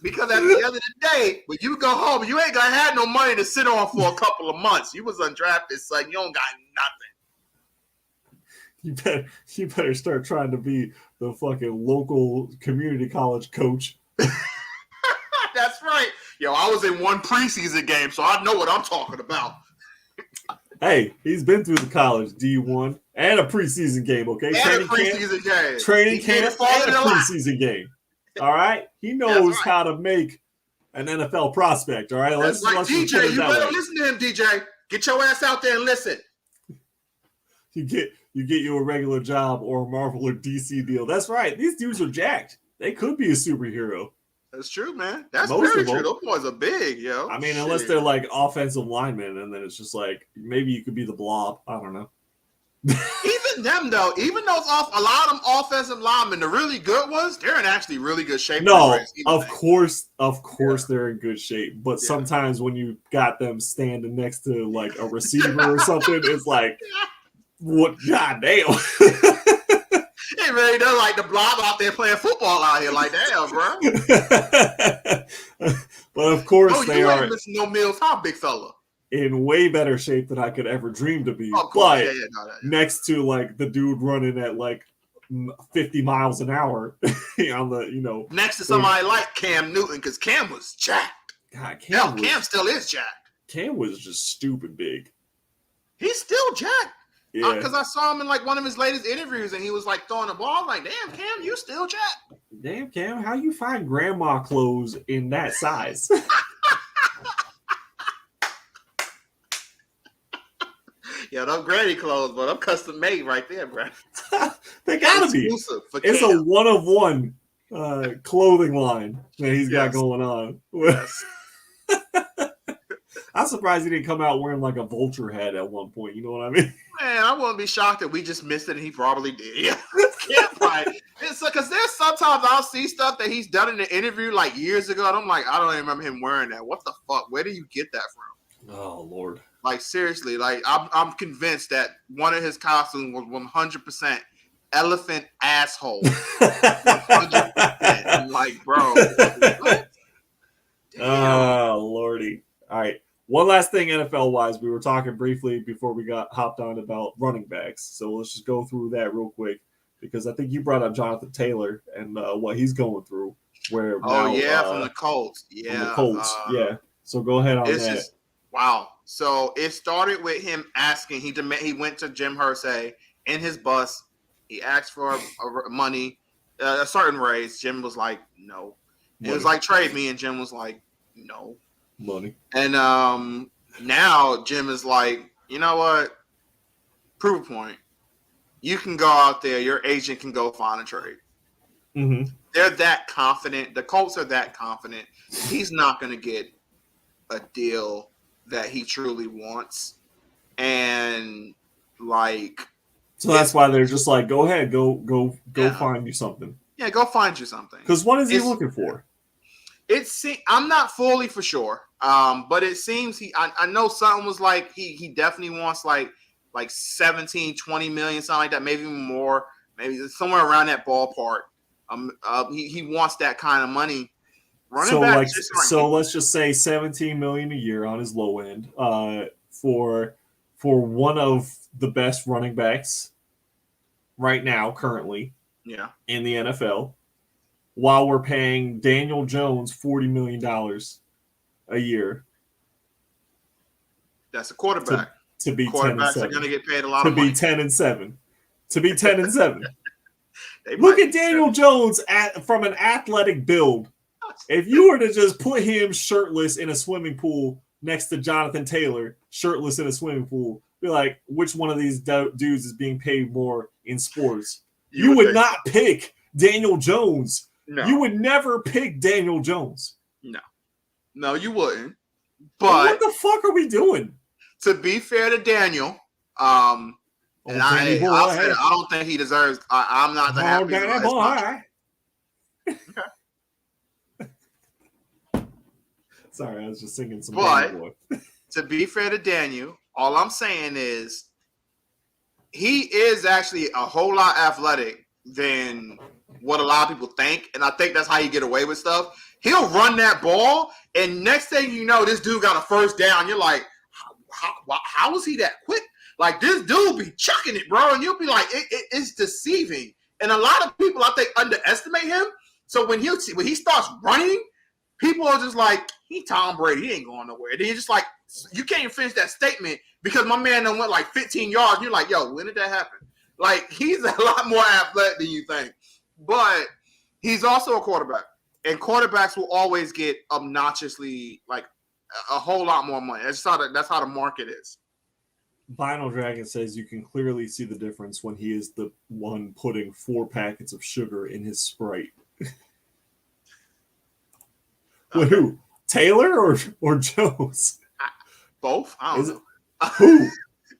Because at the end of the day, when you go home, you ain't gonna have no money to sit on for a couple of months. You was undrafted, son. You don't got nothing. You better start trying to be the fucking local community college coach. That's right. Yo, I was in one preseason game, so I know what I'm talking about. Hey, he's been through the college D1 and a preseason game, okay? And training a preseason game. Training camp and a preseason game. All right? He knows how to make an NFL prospect, all right? Let's DJ, you better listen to him, DJ. Get your ass out there and listen. You get you a regular job or a Marvel or DC deal. That's right. These dudes are jacked. They could be a superhero. That's true, man. That's very true. Those boys are big, yo. I mean, unless they're like offensive linemen, and then it's just like maybe you could be the Blob. I don't know. Even them though, even those a lot of them offensive linemen, the really good ones, they're in actually really good shape. No, of course, they're in good shape. But sometimes when you got them standing next to like a receiver or something, it's like, what? Goddamn. It really does like the Blob out there playing football out here. Like, damn, bro. But of course, they are missing no meals, huh, big fella? In way better shape than I could ever dream to be. But next to like the dude running at like 50 miles an hour on the, next to somebody like Cam Newton, because Cam was jacked. God, Cam still is jacked. Cam was just stupid big. He's still jacked. Yeah, because I saw him in like one of his latest interviews, and he was like throwing the ball. I'm like, damn, Cam, you still jacked. Damn, Cam, how you find grandma clothes in that size? Yeah, them granny clothes, but I'm custom made right there, bro. They gotta be. It's Cam. A one-of-one clothing line that he's got going on. Yes. I'm surprised he didn't come out wearing like a vulture head at one point. You know what I mean? Man, I wouldn't be shocked if we just missed it and he probably did. Yeah. It's because there's sometimes I'll see stuff that he's done in the interview like years ago, and I'm like, I don't even remember him wearing that. What the fuck? Where do you get that from? Oh, Lord. Like, seriously, like I'm convinced that one of his costumes was 100% elephant asshole. 100%. I'm like, bro. What? Oh, Lordy. All right. One last thing NFL-wise, we were talking briefly before we got hopped on about running backs. So let's just go through that real quick because I think you brought up Jonathan Taylor and what he's going through. Where from the Colts. Yeah. From the Colts, yeah. So go ahead on that. Wow. So it started with him asking. He went to Jim Irsay in his bus. He asked for money, a certain raise. Jim was like, no. It was like, trade me, and Jim was like, no. Money. And now Jim is like, you know what? Proof point. You can go out there. Your agent can go find a trade. Mm-hmm. They're that confident. The Colts are that confident. He's not going to get a deal that he truly wants. And like, so that's why they're just like, go ahead, go find you something. Yeah, go find you something. Because what is he looking for? I'm not fully for sure. But it seems I know something was like he definitely wants like 17, 20 million, something like that, maybe even more, maybe somewhere around that ballpark. He wants that kind of money. Let's just say 17 million a year on his low end for one of the best running backs right now currently in the NFL, while we're paying Daniel Jones $40 million a year. That's a quarterback. To be quarterbacks 10-7. Are going to get paid a lot of money. To be 10-7. To be 10-7. Look at Daniel Jones from an athletic build. If you were to just put him shirtless in a swimming pool next to Jonathan Taylor, shirtless in a swimming pool, be like, which one of these dudes is being paid more in sports? You would not pick Daniel Jones. No. You would never pick Daniel Jones. No, you wouldn't. But what the fuck are we doing? To be fair to Daniel, I don't think he deserves. I'm not the happiest. Okay. Sorry, I was just singing some. But to be fair to Daniel, all I'm saying is he is actually a whole lot athletic than what a lot of people think, and I think that's how you get away with stuff. He'll run that ball, and next thing you know, this dude got a first down. You're like, how is he that quick? Like, this dude be chucking it, bro, and you'll be like, it's deceiving. And a lot of people, I think, underestimate him. So when he starts running, people are just like, he Tom Brady, he ain't going nowhere. Then you're just like, you can't even finish that statement because my man done went like 15 yards. And you're like, yo, when did that happen? Like, he's a lot more athletic than you think. But he's also a quarterback. And quarterbacks will always get obnoxiously, like, a whole lot more money. That's how the market is. Vinyl Dragon says you can clearly see the difference when he is the one putting 4 packets of sugar in his Sprite. Wait, who? Taylor or Joe's? Both? I don't know.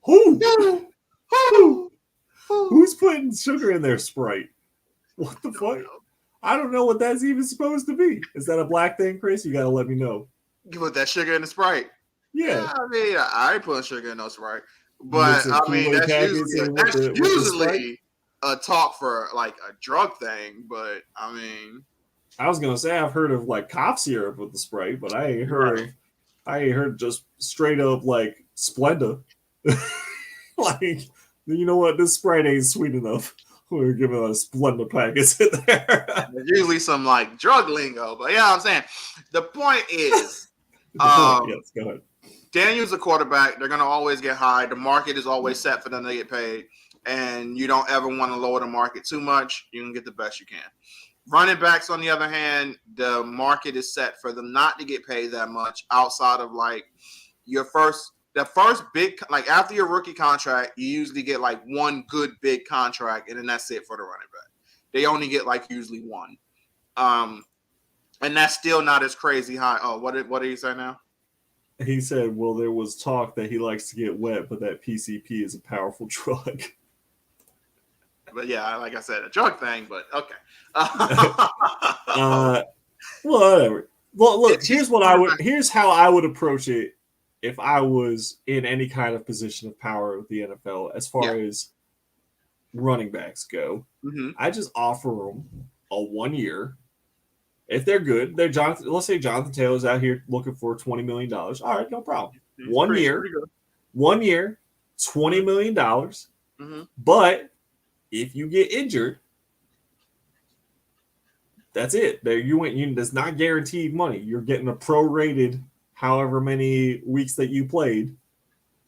Who? Who's putting sugar in their Sprite? What the fuck? I don't know what that's even supposed to be. Is that a black thing, Chris? You gotta let me know. You put that sugar in the Sprite. Yeah. I mean, I ain't putting sugar in no Sprite. But I mean, that's usually a talk for like a drug thing. But I mean, I was gonna say I've heard of like cough syrup with the Sprite, but I ain't heard just straight up like Splenda. Like, you know what? This Sprite ain't sweet enough. We're giving a Splenda packets in there. There's usually some like drug lingo, but yeah, I'm saying the point is, yes, go ahead. Daniel's a quarterback. They're gonna always get high. The market is always set for them to get paid, and you don't ever want to lower the market too much. You can get the best you can. Running backs, on the other hand, the market is set for them not to get paid that much outside of like the first big, like after your rookie contract, you usually get like one good big contract, and then that's it for the running back. They only get like usually one, and that's still not as crazy high. Oh, what did he say now? He said, well, there was talk that he likes to get wet, but that PCP is a powerful drug. But yeah, like I said, a drug thing, but okay. Well, whatever. Well, look, here's how I would approach it if I was in any kind of position of power with the NFL as far as running backs go. Mm-hmm. I just offer them a 1 year. If they're good, let's say Jonathan Taylor's out here looking for $20 million. All right, no problem. 1 year, $20 million. Mm-hmm. But if you get injured, that's it. That's not guaranteed money. You're getting a prorated however many weeks that you played.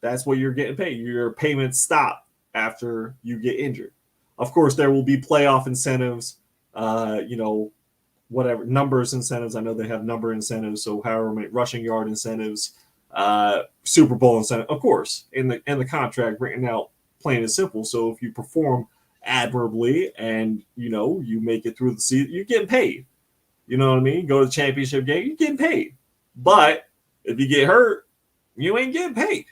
That's what you're getting paid. Your payments stop after you get injured. Of course, there will be playoff incentives, whatever numbers incentives. I know they have number incentives, so however many rushing yard incentives, Super Bowl incentive. Of course, in the contract written out plain and simple. So if you perform admirably and you make it through the season, you're getting paid. You know what I mean? Go to the championship game, you're getting paid. But if you get hurt, you ain't getting paid.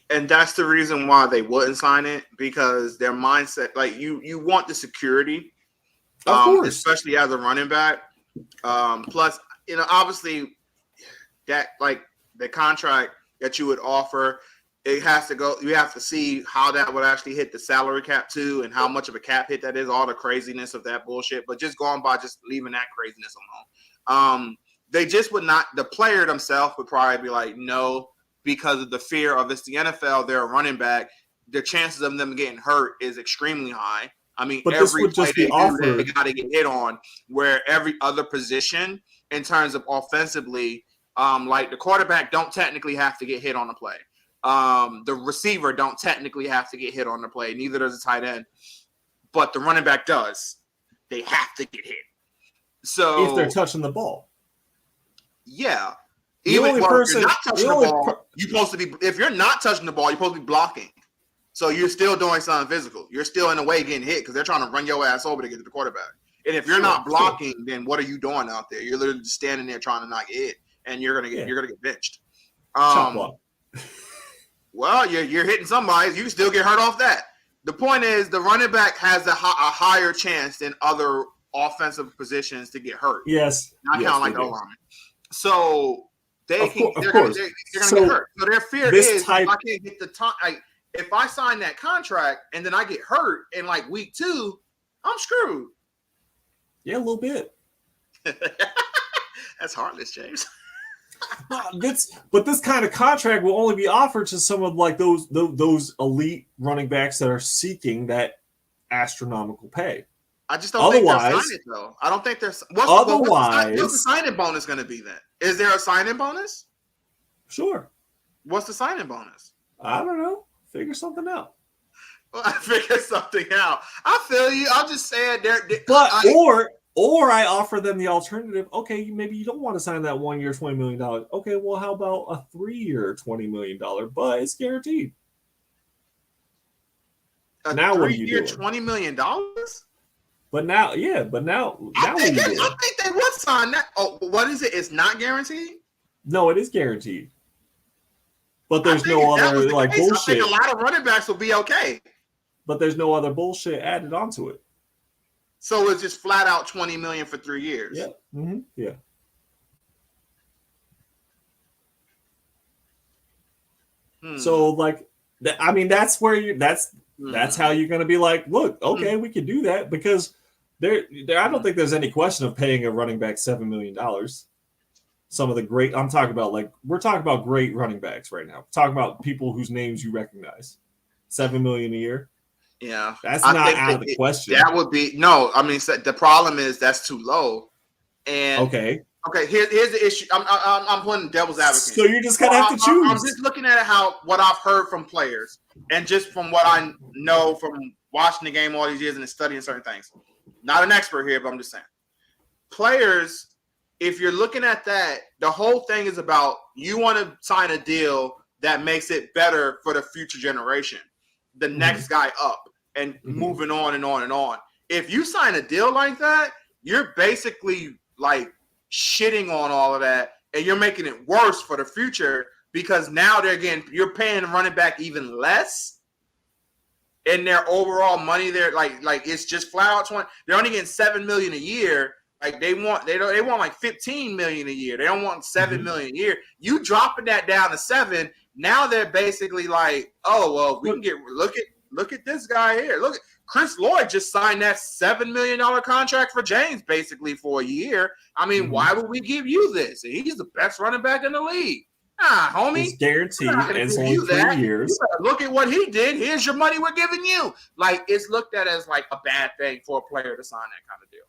And that's the reason why they wouldn't sign it, because their mindset, like you want the security, especially as a running back. Plus, obviously that like the contract that you would offer, it has to go. You have to see how that would actually hit the salary cap too, and how much of a cap hit that is. All the craziness of that bullshit, but just going by just leaving that craziness alone. They just would not. The player themselves would probably be like, no, because of the fear of it's the NFL. They're a running back. The chances of them getting hurt is extremely high. I mean, but every play they got to get hit on. Where every other position, in terms of offensively, like the quarterback don't technically have to get hit on the play. The receiver don't technically have to get hit on the play. Neither does the tight end. But the running back does. They have to get hit. So if they're touching the ball. Yeah. If you're not touching the ball, you're supposed to be. If you're not touching the ball, you're supposed to be blocking. So you're still doing something physical. You're still in a way getting hit because they're trying to run your ass over to get to the quarterback. And if you're not blocking, then what are you doing out there? You're literally just standing there trying to not get hit, and you're gonna get benched. Well, you're hitting somebody. You can still get hurt off that. The point is, the running back has a higher chance than other offensive positions to get hurt. Yes, not counting like the O-line. So they're going to get hurt. So their fear is if I can't get the time. If I sign that contract and then I get hurt in like week 2, I'm screwed. Yeah, a little bit. That's heartless, James. But this kind of contract will only be offered to some of like those elite running backs that are seeking that astronomical pay. I just don't think they'll sign it though. I don't think there's what's the signing bonus going to be then? Is there a signing bonus? Sure. What's the signing bonus? I don't know. Figure something out. Well, I figure something out. I feel you. I'm just saying or I offer them the alternative. Okay, maybe you don't want to sign that 1 year, $20 million. Okay, well, how about a 3 year, $20 million, but it's guaranteed. Now what are you doing? $20 million? But now what are you doing? I think they would sign that. Oh, what is it? It's not guaranteed? No, it is guaranteed. But there's no other like bullshit. I think a lot of running backs will be okay. But there's no other bullshit added onto it. So it's just flat out $20 million for 3 years. Yeah. Mm-hmm. Yeah. So like, I mean, that's where that's how you're going to be like, look, okay, we can do that because there. I don't think there's any question of paying a running back $7 million. Some of the great, we're talking about great running backs right now. We're talking about people whose names you recognize. $7 million a year. Yeah, that's not out of the question. That would be no. I mean, the problem is that's too low. And okay. Here's the issue. I'm putting devil's advocate. So you're just gonna have to choose. I'm just looking at what I've heard from players, and just from what I know from watching the game all these years and studying certain things. Not an expert here, but I'm just saying, players. If you're looking at that, the whole thing is about you want to sign a deal that makes it better for the future generation, the next guy up, and moving on and on and on. If you sign a deal like that, you're basically like shitting on all of that, and you're making it worse for the future because now you're paying the running back even less in their overall money. They're like it's just flat out 20. They're only getting $7 million a year. Like they want like $15 million a year. They don't want $7 million a year. You dropping that down to 7. Now they're basically like, oh well, we can get look at this guy here. Look, Chris Lloyd just signed that $7 million contract for James basically for a year. I mean, why would we give you this? He's the best running back in the league. Homie, it's guaranteed. And it's only 3 years. Look at what he did. Here's your money we're giving you. Like it's looked at as like a bad thing for a player to sign that kind of deal.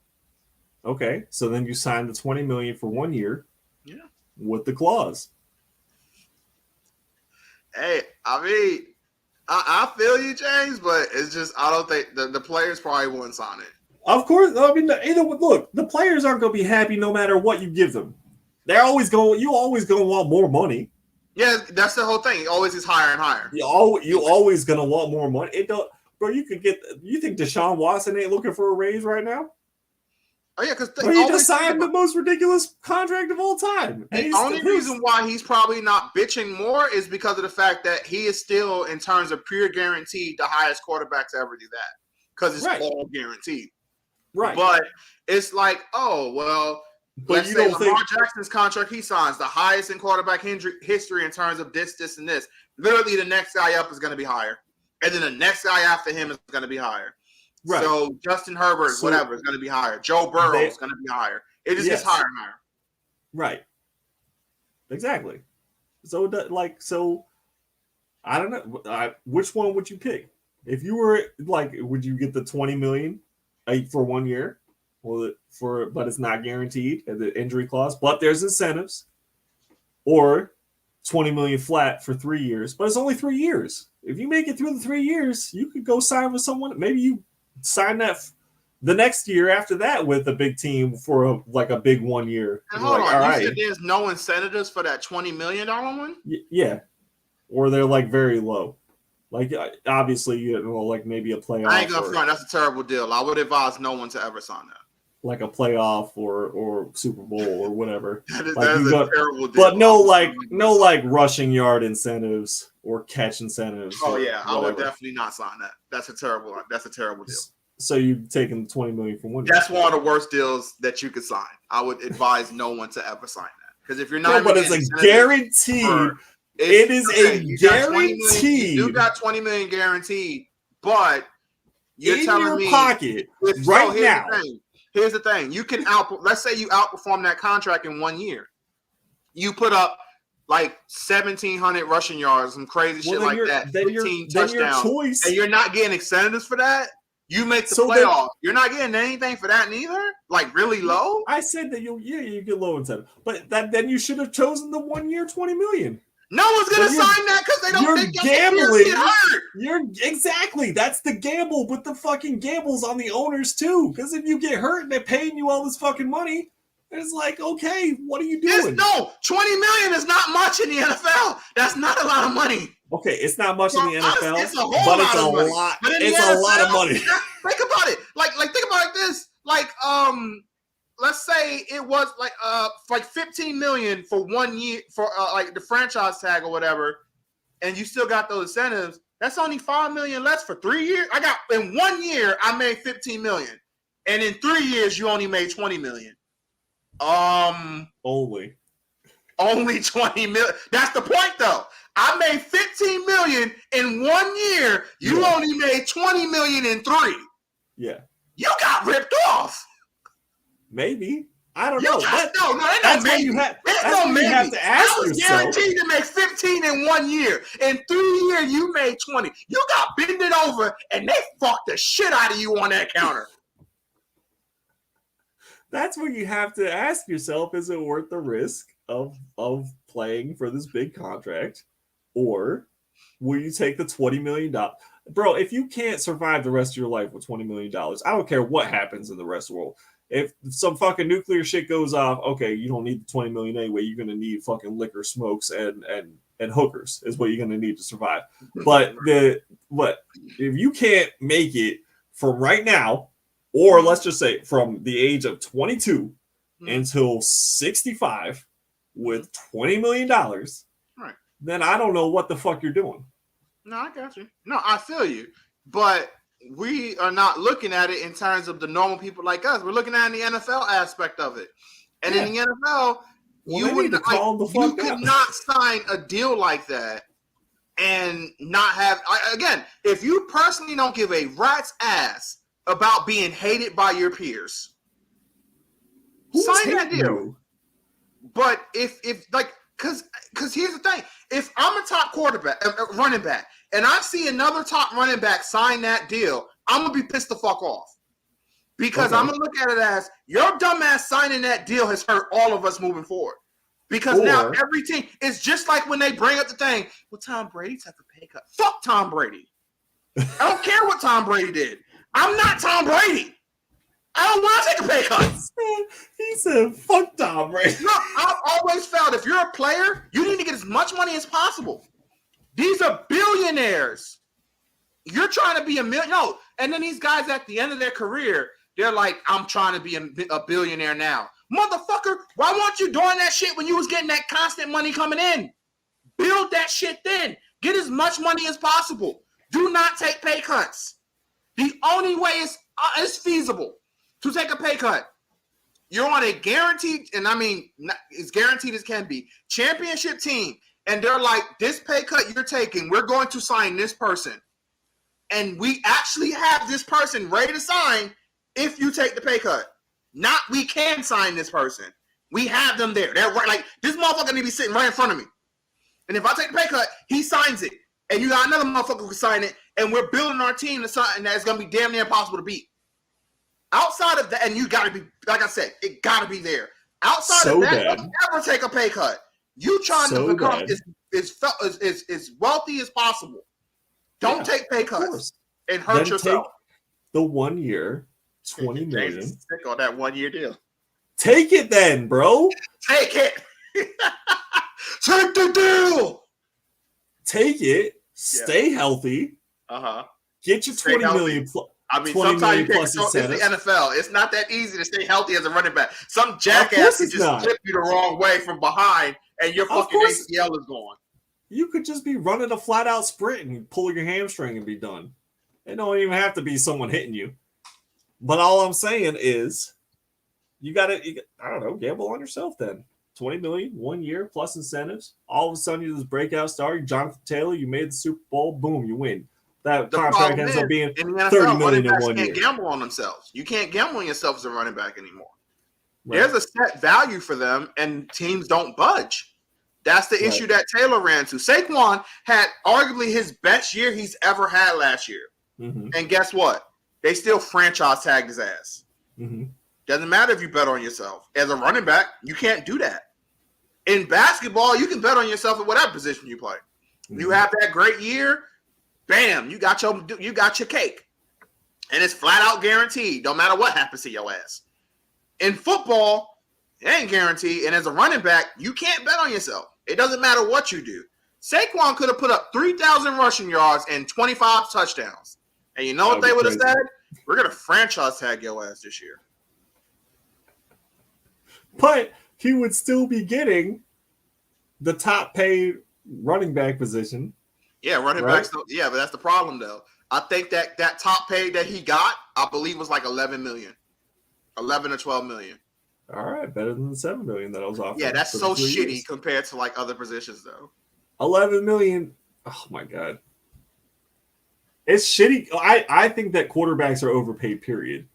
Okay, so then you sign the $20 million for 1 year. Yeah. With the clause. Hey, I mean, I feel you, James, but it's just I don't think the players probably wouldn't sign it. Of course, I mean, look, the players aren't going to be happy no matter what you give them. You always going to want more money. Yeah, that's the whole thing. It always is higher and higher. You always going to want more money. Bro, you think Deshaun Watson ain't looking for a raise right now? Oh yeah, because he just signed the most ridiculous contract of all time. The only reason why he's probably not bitching more is because of the fact that he is still, in terms of pure guaranteed, the highest quarterback to ever do that because it's all guaranteed. Right, but it's like, oh well. Let's say Lamar Jackson's contract he signs the highest in quarterback history in terms of this, and this. Literally, the next guy up is going to be higher, and then the next guy after him is going to be higher. Right. So Justin Herbert, whatever, is going to be higher. Joe Burrow is going to be higher. It just gets higher and higher. Right. Exactly. So I don't know. Which one would you pick? If you were like, would you get the $20 million for 1 year? But it's not guaranteed at the injury clause, but there's incentives, or $20 million flat for 3 years, but it's only 3 years. If you make it through the 3 years, you could go sign with someone. Maybe you sign that the next year after that with a big team for a big 1 year. And hold on, you said there's no incentives for that $20 million one? Yeah, or they're like very low. Like obviously, like maybe a playoff. I ain't gonna front. That's a terrible deal. I would advise no one to ever sign that. Like a playoff or Super Bowl or whatever. that is a terrible deal. But no rushing yard incentives or catch incentives. Oh yeah, I would definitely not sign that. That's a terrible deal. So you've taken $20 million from 1 year. That's one of the worst deals that you could sign. I would advise no one to ever sign that. Because if you're not, but it's a guaranteed. It is a guarantee. You got $20 million guaranteed, but You're in telling your me pocket right now. Here's the thing. You can let's say you outperform that contract in 1 year. You put up like 1,700 rushing yards, some crazy shit like that, 15 touchdowns, choice, and you're not getting incentives for that. You make the playoff. You're not getting anything for that neither. Like really low. I said that you get low incentive, but then you should have chosen the 1 year, $20 million. No one's gonna sign that because they don't think gambling. Get hurt. You're exactly that's the gamble, but the fucking gamble's on the owners too. Because if you get hurt and they're paying you all this fucking money, it's like, okay, what are you doing? No, $20 million is not much in the NFL. That's not a lot of money. Okay, it's not much in the NFL, it's a whole lot of money. But it's a lot of money. Think about it. Like think about it this. Like let's say it was like 15 million for 1 year for like the franchise tag or whatever, and you still got those incentives. That's only 5 million less for 3 years. In 1 year I made 15 million, and in 3 years you only made 20 million. Only 20 million. That's the point though. I made 15 million in 1 year. You only made 20 million in 3. Yeah. You got ripped off. Maybe. I don't know. That's what you have to ask yourself. Guaranteed to make 15 in 1 year. In 3 years, you made 20. You got bended over, and they fucked the shit out of you on that counter. That's what you have to ask yourself. Is it worth the risk of playing for this big contract? Or will you take the $20 million? Bro, if you can't survive the rest of your life with $20 million, I don't care what happens in the rest of the world. If some fucking nuclear shit goes off, okay, you don't need the $20 million anyway. You're gonna need fucking liquor, smokes, and hookers is what you're gonna need to survive. But if you can't make it from right now, or let's just say from the age of 22 until 65 with $20 million, right? Then I don't know what the fuck you're doing. No, I got you. No, I feel you. But we are not looking at it in terms of the normal people like us. We're looking at the NFL aspect of it. And in the NFL, you could not sign a deal like that and not have again, if you personally don't give a rat's ass about being hated by your peers, sign that deal. You? But if like because here's the thing. If I'm a top running back, and I see another top running back sign that deal, I'm going to be pissed the fuck off. Because I'm going to look at it as, your dumbass signing that deal has hurt all of us moving forward. Because now every team, is just like when they bring up the thing, well, Tom Brady took a pay cut. Fuck Tom Brady. I don't care what Tom Brady did. I'm not Tom Brady. I don't want to take a pay cut. He said, fuck Tom Brady. No, I've always felt if you're a player, you need to get as much money as possible. These are billionaires. You're trying to be a million. No, and then these guys at the end of their career, they're like, I'm trying to be a billionaire now. Motherfucker, why weren't you doing that shit when you was getting that constant money coming in? Build that shit then. Get as much money as possible. Do not take pay cuts. The only way is feasible to take a pay cut. You're on a guaranteed, and I mean, as guaranteed as can be, championship team. And they're like, this pay cut you're taking, we're going to sign this person. And we actually have this person ready to sign if you take the pay cut. Not we can sign this person. We have them there. They're right, like, this motherfucker need to be sitting right in front of me. And if I take the pay cut, he signs it. And you got another motherfucker who sign it. And we're building our team to something that's going to be damn near impossible to beat. Outside of that, and you got to be, like I said, it got to be there. Outside of that, don't ever take a pay cut. You trying to become as wealthy as possible. Don't take pay cuts and hurt yourself. Take the 1 year, $20 million. Stick on that 1 year deal. Take it then, bro. Take it. Take the deal. Take it. Stay healthy. Get your $20 million. I mean, sometimes you can't. It's the NFL. It's not that easy to stay healthy as a running back. Some jackass can just flip you the wrong way from behind, and your fucking ACL is gone. You could just be running a flat-out sprint and pull your hamstring and be done. It don't even have to be someone hitting you. But all I'm saying is, you got to, I don't know, gamble on yourself then. $20 million, 1 year, plus incentives. All of a sudden, you're this breakout star. You're Jonathan Taylor. You made the Super Bowl. Boom, you win. That The contract problem ends is, up being in the NFL, $30 running million in backs 1 can't year. gamble on themselves. You can't gamble on yourself as a running back anymore. Right. There's a set value for them, and teams don't budge. That's the issue that Taylor ran to. Saquon had arguably his best year he's ever had last year. Mm-hmm. And guess what? They still franchise tagged his ass. Mm-hmm. Doesn't matter if you bet on yourself. As a running back, you can't do that. In basketball, you can bet on yourself at whatever position you play. Mm-hmm. You have that great year, bam, you got your cake. And it's flat out guaranteed, no matter what happens to your ass. In football, it ain't guaranteed. And as a running back, you can't bet on yourself. It doesn't matter what you do. Saquon could have put up 3,000 rushing yards and 25 touchdowns. And you know what they would have said? We're going to franchise tag your ass this year. But he would still be getting the top paid running back position. Yeah, running backs. Yeah, but that's the problem, though. I think that top paid that he got, I believe, was like 11 million. 11 or 12 million. All right, better than the 7 million that I was offering. Yeah, that's so shitty compared to like other positions, though. 11 million. Oh my god, it's shitty. I think that quarterbacks are overpaid. Period.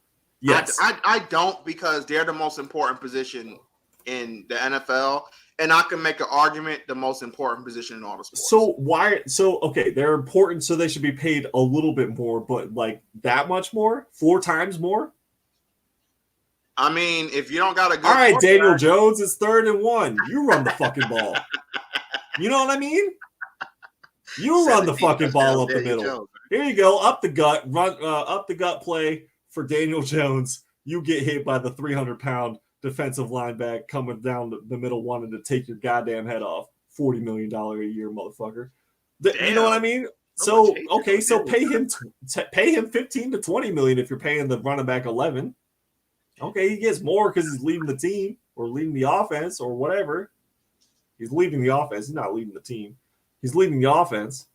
Yes, I don't, because they're the most important position in the NFL, and I can make an argument the most important position in all the sports. So why? So okay, they're important, so they should be paid a little bit more, but like that much more, 4 times more. I mean, if you don't got a good, all right, Daniel Jones is 3rd and 1. You run the fucking ball. You know what I mean? You run the fucking ball up the middle. Jones. Here you go, up the gut, run up the gut play for Daniel Jones. You get hit by the 300-pound defensive linebacker coming down the middle, wanting to take your goddamn head off. $40 million a year, motherfucker. You know what I mean? So okay, so pay him 15 to 20 million if you're paying the running back 11. Okay, he gets more because he's leading the team or leading the offense or whatever. He's leading the offense. He's not leading the team. He's leading the offense.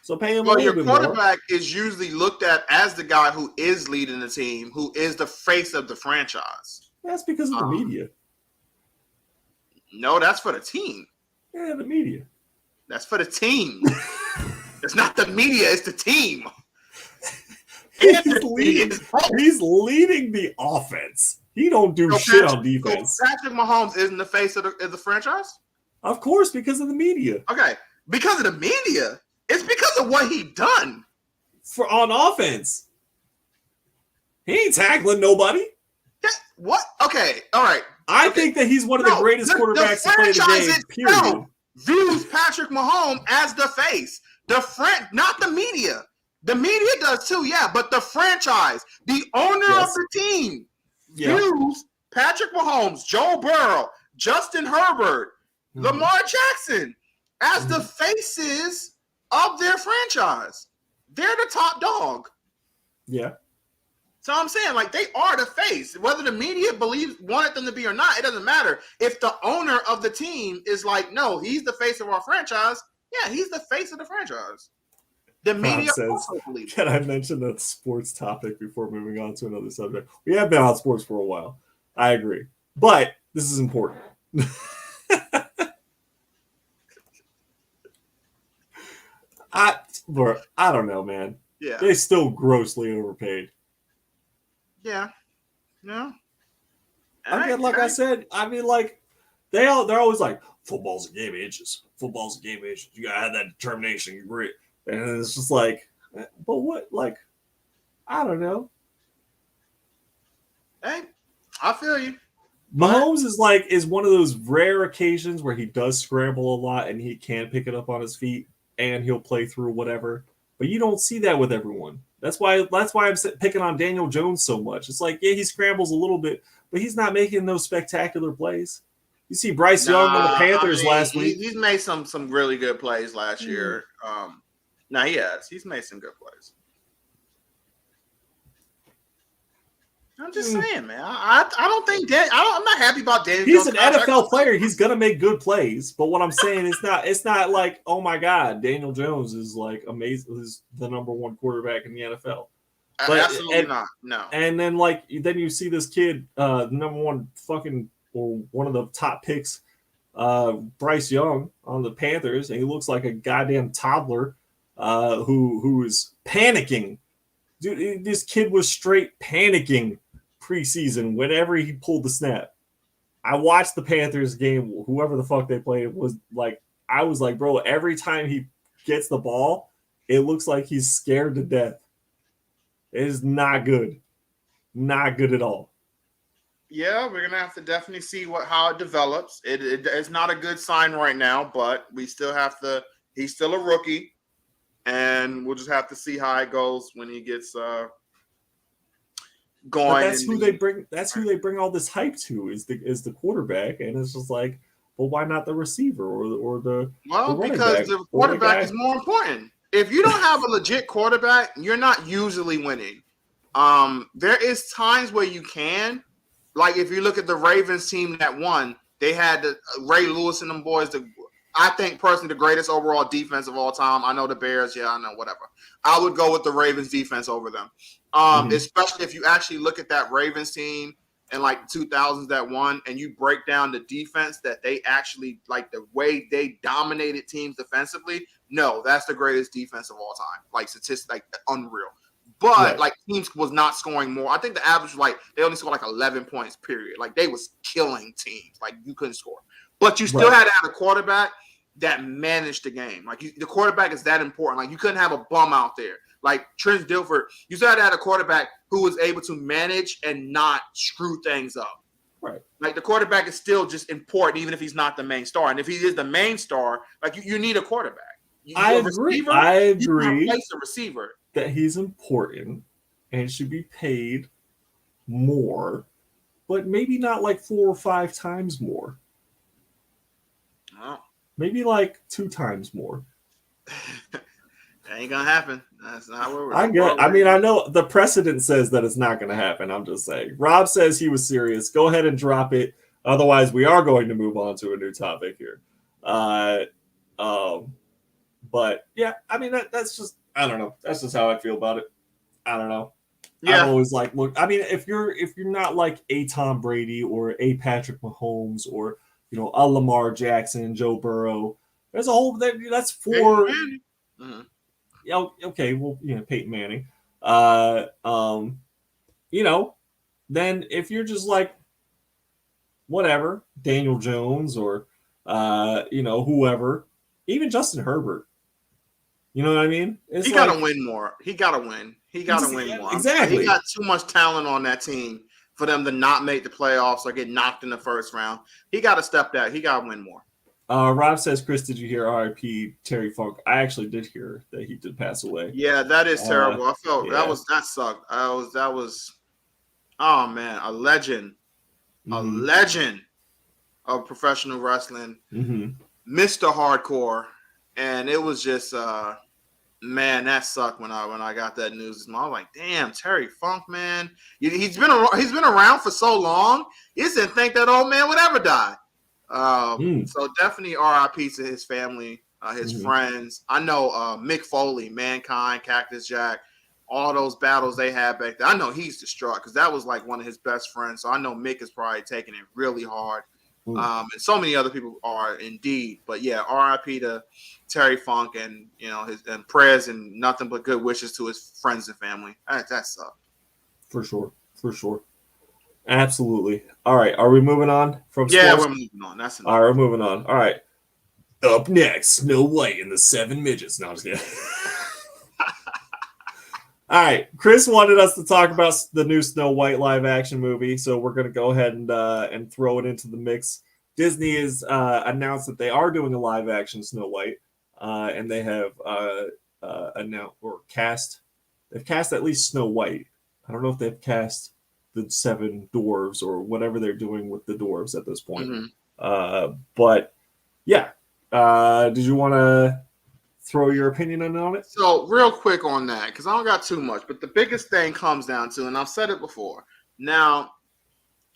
So pay him a little bit more. Your quarterback is usually looked at as the guy who is leading the team, who is the face of the franchise. That's because of the media. No, that's for the team. Yeah, the media. That's for the team. It's not the media, it's the team. He's leading the offense. He don't do shit on defense. Patrick Mahomes isn't the face of the franchise? Of course, because of the media. Okay, because of the media. It's because of what he done. On offense. He ain't tackling nobody. What? Okay, all right. I think that he's one of the greatest quarterbacks to play the game, period. Views Patrick Mahomes as the face. Not the media. The media does too, yeah, but the franchise, the owner of the team, views Patrick Mahomes, Joe Burrow, Justin Herbert, Lamar Jackson as the faces of their franchise. They're the top dog. Yeah. So I'm saying, like, they are the face. Whether the media wanted them to be or not, it doesn't matter. If the owner of the team is like, no, he's the face of our franchise, yeah, he's the face of the franchise. The media also believes. Can I mention that sports topic before moving on to another subject? We have been on sports for a while. I agree. But this is important. I don't know, man. Yeah. They still grossly overpaid. Yeah. No. I mean, like I said, they're always like, football's a game of inches. Football's a game of inches. You gotta have that determination and grit. And it's just like, but what? Like, I don't know. Hey, I feel you. Mahomes is one of those rare occasions where he does scramble a lot and he can pick it up on his feet and he'll play through whatever. But you don't see that with everyone. That's why I'm picking on Daniel Jones so much. It's like, yeah, he scrambles a little bit, but he's not making those spectacular plays. You see Bryce Young on the Panthers last week. He's made some really good plays last year. He has. He's made some good plays. I'm just saying, man. I don't think I'm not happy about Daniel Jones. He's an NFL player. He's gonna make good plays. But what I'm saying is it's not like, oh my God, Daniel Jones is like amazing. He's the number 1 quarterback in the NFL. But, absolutely not. No. And then then you see this kid, number 1 fucking or one of the top picks, Bryce Young on the Panthers, and he looks like a goddamn toddler. who is panicking. Dude, this kid was straight panicking preseason whenever he pulled the snap. I watched the Panthers game, whoever the fuck they played was like, I was like, bro, every time he gets the ball, it looks like he's scared to death. It is not good. Not good at all. Yeah, we're gonna have to definitely see how it develops. It's not a good sign right now, but we still have to. He's still a rookie, and we'll just have to see how it goes when he gets going. But that's who they bring. That's who they bring all this hype to is the quarterback, and it's just like, well, why not the receiver or the because the quarterback is more important. If you don't have a legit quarterback, you're not usually winning. There is times where you can. Like if you look at the Ravens team that won, they had Ray Lewis and them boys. I think personally the greatest overall defense of all time. I know the Bears, yeah, I know whatever. I would go with the Ravens defense over them, especially if you actually look at that Ravens team in like 2000s that won, and you break down the defense that they actually like the way they dominated teams defensively. No, that's the greatest defense of all time. Like statistics, like unreal. But like teams was not scoring more. I think the average was like they only scored like 11 points, period. Like they was killing teams. Like you couldn't score. But you still had to have a quarterback that managed the game. Like the quarterback is that important. Like you couldn't have a bum out there. Like Trent Dilfer, you still had to have a quarterback who was able to manage and not screw things up. Right. Like the quarterback is still just important, even if he's not the main star. And if he is the main star, like you need a quarterback. I agree. I agree. Replace the receiver. That he's important and should be paid more, but maybe not like 4 or 5 times more. Oh. Maybe like 2 times more. That ain't gonna happen. That's not where we're. I mean, I know the precedent says that it's not going to happen. I'm just saying. Rob says he was serious. Go ahead and drop it. Otherwise, we are going to move on to a new topic here. But yeah, I mean that's just. I don't know. That's just how I feel about it. I don't know. Yeah. I'm always like, look, I mean, if you're not like a Tom Brady or a Patrick Mahomes or, you know, a Lamar Jackson, Joe Burrow, there's a whole, that's 4. Yeah, okay, well, you know, Peyton Manning. You know, then if you're just like, whatever, Daniel Jones or, you know, whoever, even Justin Herbert. You know what I mean? He got to win more. He got to win. He got to win more. Exactly. He got too much talent on that team for them to not make the playoffs or get knocked in the first round. He got to step that. He got to win more. Rob says, Chris, did you hear R.I.P. Terry Funk? I actually did hear that he did pass away. Yeah, that is terrible. I felt that sucked. That was oh man, a legend. A legend of professional wrestling. Mr. Hardcore. And it was just man, that sucked when I got that news. I was like, damn, Terry Funk, man. He's been around for so long. You just didn't think that old man would ever die. So definitely RIP to his family, his friends. I know Mick Foley, Mankind, Cactus Jack, all those battles they had back then. I know he's distraught because that was like one of his best friends. So I know Mick is probably taking it really hard. And so many other people are indeed. But yeah, RIP to Terry Funk, and you know and prayers and nothing but good wishes to his friends and family. That sucks. For sure. Absolutely. All right, are we moving on from sports? Yeah, we're moving on. That's enough. All right, we're moving on. All right. Up next, Snow White and the 7 Midgets. No, I'm just kidding. All right, Chris wanted us to talk about the new Snow White live action movie, so we're going to go ahead and throw it into the mix. Disney has announced that they are doing a live action Snow White, and they have announced or cast. They've cast at least Snow White. I don't know if they've cast the 7 dwarves or whatever they're doing with the dwarves at this point. But yeah, did you want to throw your opinion on it? So real quick on that, because I don't got too much, but the biggest thing comes down to, and I've said it before. Now,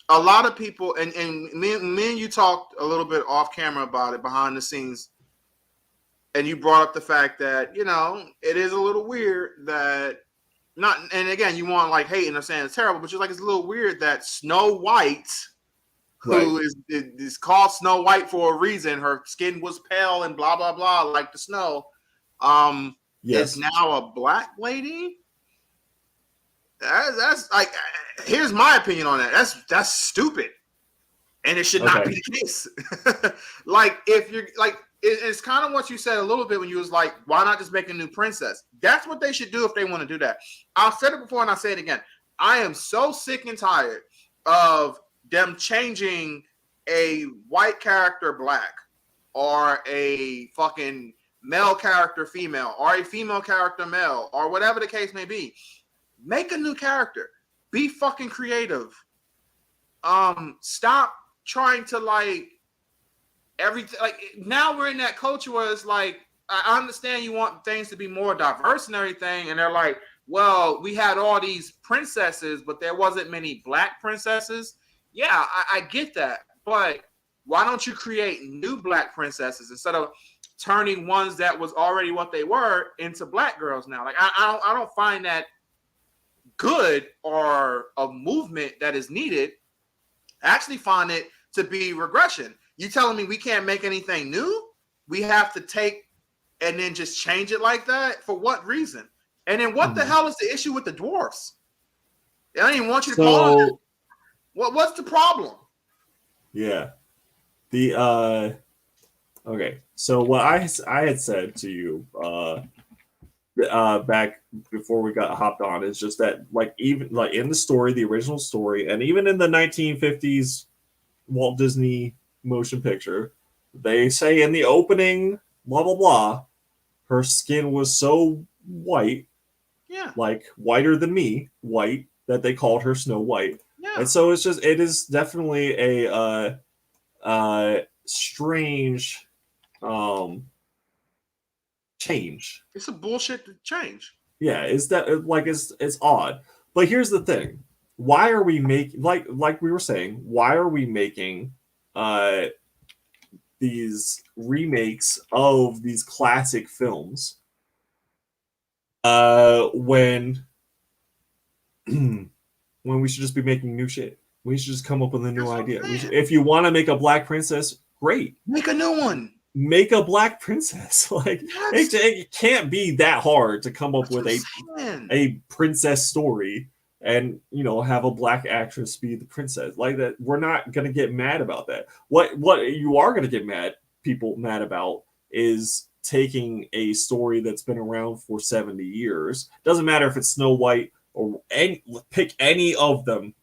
a lot of people, and me and you talked a little bit off camera about it behind the scenes, and you brought up the fact that, you know, it is a little weird that not, and again, you want like hating or saying it's terrible, but you're like, it's a little weird that Snow White, who is called Snow White for a reason, her skin was pale and blah, blah, blah, like the snow, is now a black lady. That's like, here's my opinion on that. That's stupid, and it should not be the case. Like, if you're like, it's kind of what you said a little bit when you was like, why not just make a new princess? That's what they should do if they want to do that. I've said it before and I say it again. I am so sick and tired of them changing a white character black, or a fucking male character female, or a female character male, or whatever the case may be. Make a new character. Be fucking creative. Stop trying to like everything. Like, now we're in that culture where it's like, I understand you want things to be more diverse and everything, and they're like, well, we had all these princesses, but there wasn't many black princesses. Yeah, I get that, but why don't you create new black princesses instead of turning ones that was already what they were into black girls now? Like, I don't find that good, or a movement that is needed. I actually find it to be regression. You telling me we can't make anything new? We have to take and then just change it like that? For what reason? And then what the hell is the issue with the dwarfs? I don't even want you to call it. What's the problem? Yeah. Okay. So what I had said to you back before we got hopped on is just that, like, even like in the story, the original story, and even in the 1950s Walt Disney motion picture, they say in the opening, blah blah blah, her skin was so white, like whiter than me, white, that they called her Snow White. Yeah. And so it is definitely a strange change. It's a bullshit change. Yeah, it's odd. But here's the thing. Why are we making, like we were saying, why are we making these remakes of these classic films when we should just be making new shit? We should just come up with a new idea. If you want to make a black princess, great. Make a new one. Make a black princess. Like, it can't be that hard to come up with a princess story and, you know, have a black actress be the princess. Like that, we're not gonna get mad about that. What you are gonna get people mad about is taking a story that's been around for 70 years. Doesn't matter if it's Snow White or pick any of them.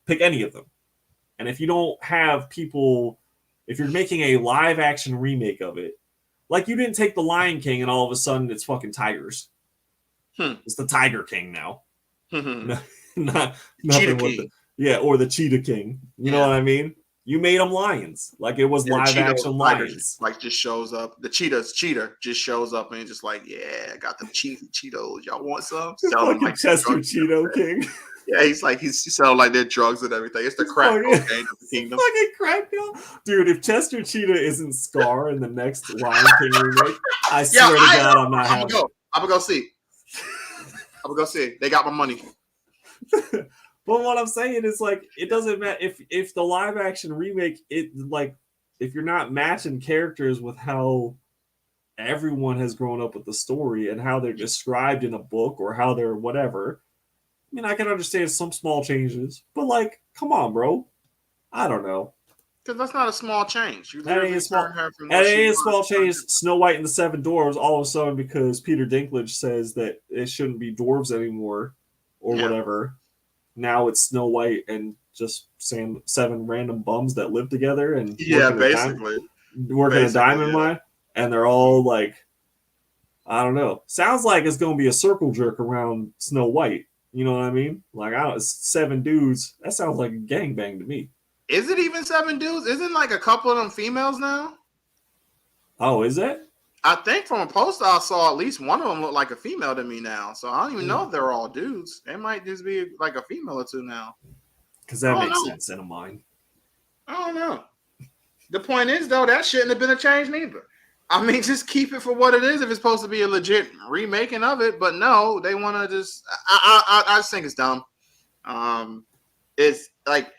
And if you don't have people, if you're making a live action remake of it, like you didn't take The Lion King and all of a sudden it's fucking tigers. It's the Tiger King now. Nothing with or the Cheetah King. You know what I mean? You made them lions. Like, it was live action lions. Like, just shows up. The cheetah just shows up and just like, yeah, I got them Cheetos. Y'all want some? Fucking like Chester Cheeto King. Yeah, he's selling like their drugs and everything. It's the crack cocaine of the kingdom. Fucking crack, dude. If Chester Cheetah isn't Scar in the next Lion King remake, I swear to God, I'm not having it. I'm gonna go see. They got my money. But what I'm saying is, like, it doesn't matter if the live action remake, it, like, if you're not matching characters with how everyone has grown up with the story and how they're described in a book or how they're whatever. I mean, I can understand some small changes, but, like, come on, bro. I don't know. Because that's not a small change. That ain't a small change. Snow White and the Seven Dwarves, all of a sudden, because Peter Dinklage says that it shouldn't be dwarves anymore or whatever. Now it's Snow White and just seven random bums that live together and working a diamond mine, and they're all like, I don't know. Sounds like it's gonna be a circle jerk around Snow White. You know what I mean? Like, it's 7 dudes. That sounds like a gangbang to me. Is it even 7 dudes? Isn't like a couple of them females now? Oh, is that? I think from a poster I saw, at least one of them look like a female to me now. So I don't even know if they're all dudes. They might just be like a female or 2 now. Because that makes sense in a mind. I don't know. The point is, though, that shouldn't have been a change neither. I mean, just keep it for what it is if it's supposed to be a legit remaking of it. But no, they want to just... I just think it's dumb. It's like...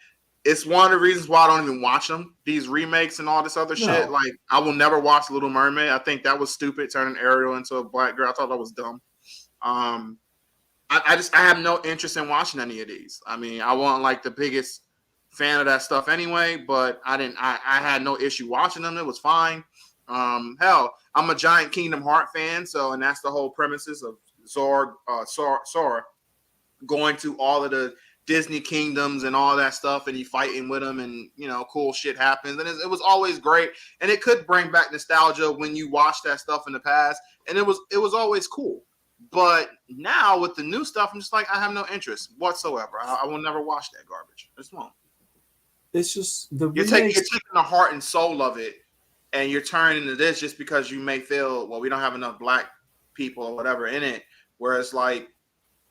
It's one of the reasons why I don't even watch them, these remakes and all this other shit. Like, I will never watch Little Mermaid. I think that was stupid, turning Ariel into a black girl. I thought that was dumb. I have no interest in watching any of these. I mean, I wasn't like the biggest fan of that stuff anyway, but I had no issue watching them. It was fine. Hell, I'm a giant Kingdom Heart fan, so and that's the whole premises of Sora going to all of the Disney kingdoms and all that stuff, and he fighting with them, and cool shit happens, and it was always great, and it could bring back nostalgia when you watch that stuff in the past, and it was always cool. But now with the new stuff, I'm just like, I have no interest whatsoever. I will never watch that garbage. I just won't. It's just you're taking the heart and soul of it, and you're turning into this just because you may feel, well, we don't have enough black people or whatever in it. Whereas, like,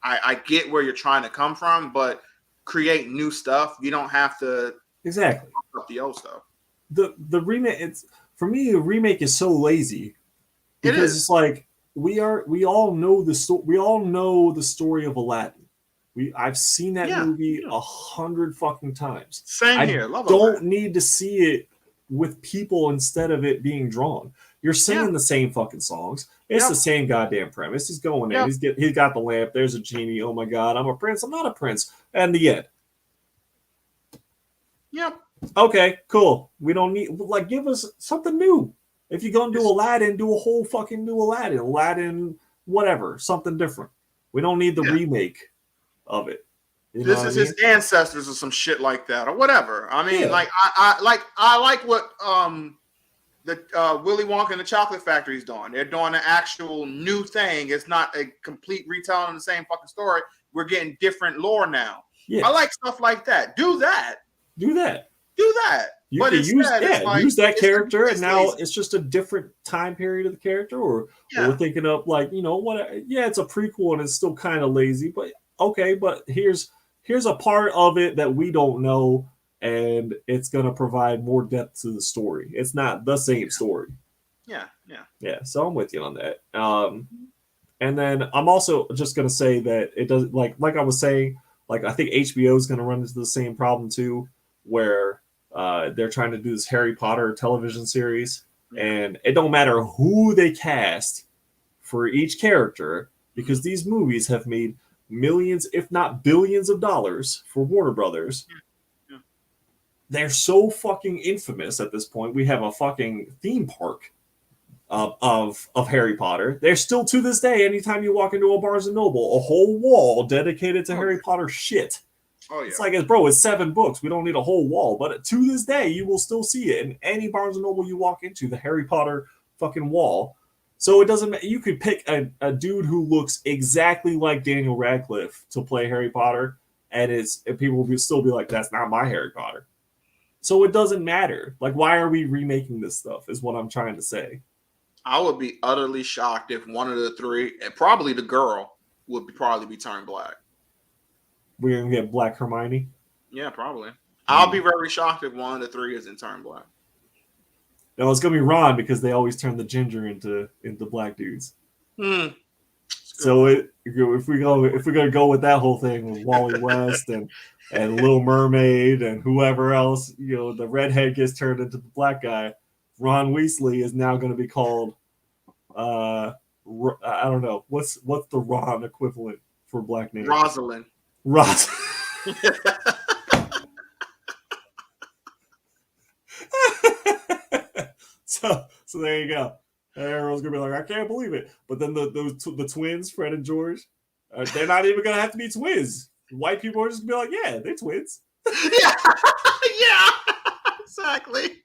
I get where you're trying to come from, but create new stuff. You don't have to exactly up the old stuff. The remake, for me, the remake is so lazy because it's like we all know the story. We all know the story of Aladdin. I've seen that movie 100 fucking times. Same here. I don't need to see it with people instead of it being drawn. You're singing the same fucking songs. It's the same goddamn premise. He's going in. He's got the lamp. There's a genie. Oh my god, I'm a prince. I'm not a prince. And the end. Yep. Okay, cool. We don't need give us something new. If you're gonna do Aladdin, do a whole fucking new Aladdin. Aladdin, whatever, something different. We don't need the remake of it. This is his ancestors or some shit like that, or whatever. I mean, I like what the Willy Wonka and the Chocolate Factory is doing. They're doing an actual new thing. It's not a complete retelling of the same fucking story. We're getting different lore now. Yeah. I like stuff like that. Do that. Do that. You but can use that character, and now it's just a different time period of the character, or we're thinking of it's a prequel and it's still kind of lazy, but okay, but here's a part of it that we don't know, and it's gonna provide more depth to the story. It's not the same story. Yeah. So I'm with you on that. And then I'm also just gonna say that it does like I was saying, I think HBO is gonna run into the same problem too, where they're trying to do this Harry Potter television series, and it don't matter who they cast for each character, because these movies have made millions, if not billions of dollars for Warner Brothers. They're so fucking infamous at this point. We have a fucking theme park of Harry Potter. There's still, to this day, anytime you walk into a Barnes and Noble, a whole wall dedicated to Harry Potter shit. Oh, yeah. It's like, it's 7 books. We don't need a whole wall. But to this day, you will still see it in any Barnes and Noble you walk into, the Harry Potter fucking wall. So it doesn't matter. You could pick a dude who looks exactly like Daniel Radcliffe to play Harry Potter, and people will still be like, that's not my Harry Potter. So it doesn't matter. Like, why are we remaking this stuff is what I'm trying to say. I would be utterly shocked if one of the three, and probably the girl, would probably be turned black. We're going to get Black Hermione? Yeah, probably. I'll be very shocked if one of the three isn't turned black. No, it's going to be Ron, because they always turn the ginger into black dudes. So if we're going to go with that whole thing with Wally West and Little Mermaid and whoever else, the redhead gets turned into the black guy, Ron Weasley is now going to be called, I don't know, what's the Ron equivalent for black name? Rosalind. So there you go. Everyone's gonna be like, I can't believe it. But then the twins, Fred and George, they're not even gonna have to be twins. White people are just gonna be like, yeah, they're twins. Yeah, exactly.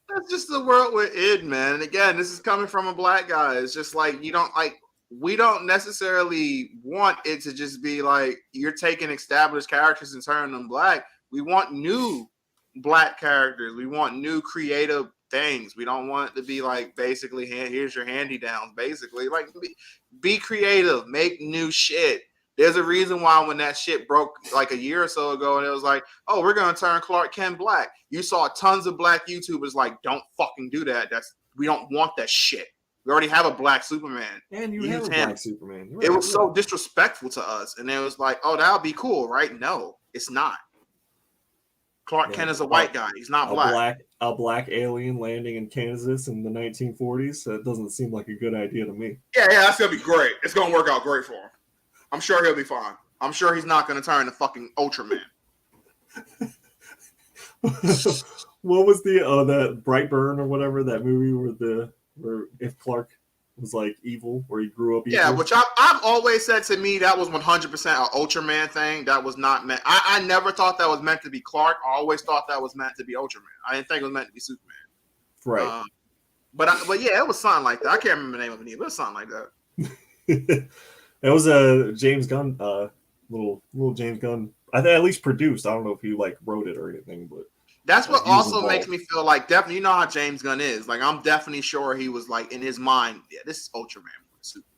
That's just the world we're in, man. And again, this is coming from a black guy. It's just like, we don't necessarily want it to just be like you're taking established characters and turning them black. We want new black characters. We want new creative things. We don't want it to be like basically, here's your hand-me-downs. Basically, like be creative, make new shit. There's a reason why when that shit broke like a year or so ago, and it was like, oh, we're gonna turn Clark Kent black. You saw tons of black YouTubers like, don't fucking do that. We don't want that shit. We already have a black Superman. And you have a black Superman. Right. It was so disrespectful to us. And it was like, oh, that'll be cool, right? No, it's not. Clark Kent is a white guy. He's not black. A black alien landing in Kansas in the 1940s. That doesn't seem like a good idea to me. Yeah, that's gonna be great. It's gonna work out great for him. I'm sure he'll be fine. I'm sure he's not gonna turn to fucking Ultraman. What was that Brightburn or whatever, that movie where if Clark was like evil, where he grew up evil? Yeah, which I've always said, to me that was 100% an Ultraman thing. That was not meant. I never thought that was meant to be Clark. I always thought that was meant to be Ultraman. I didn't think it was meant to be Superman. Right. But yeah, it was something like that. I can't remember the name of it either, but it was something like that. That was a James Gunn, little James Gunn. I think at least produced. I don't know if he like wrote it or anything, but that's what also makes me feel like, definitely, you know how James Gunn is. Like, I'm definitely sure he was like, in his mind, yeah, this is Ultraman with Superman.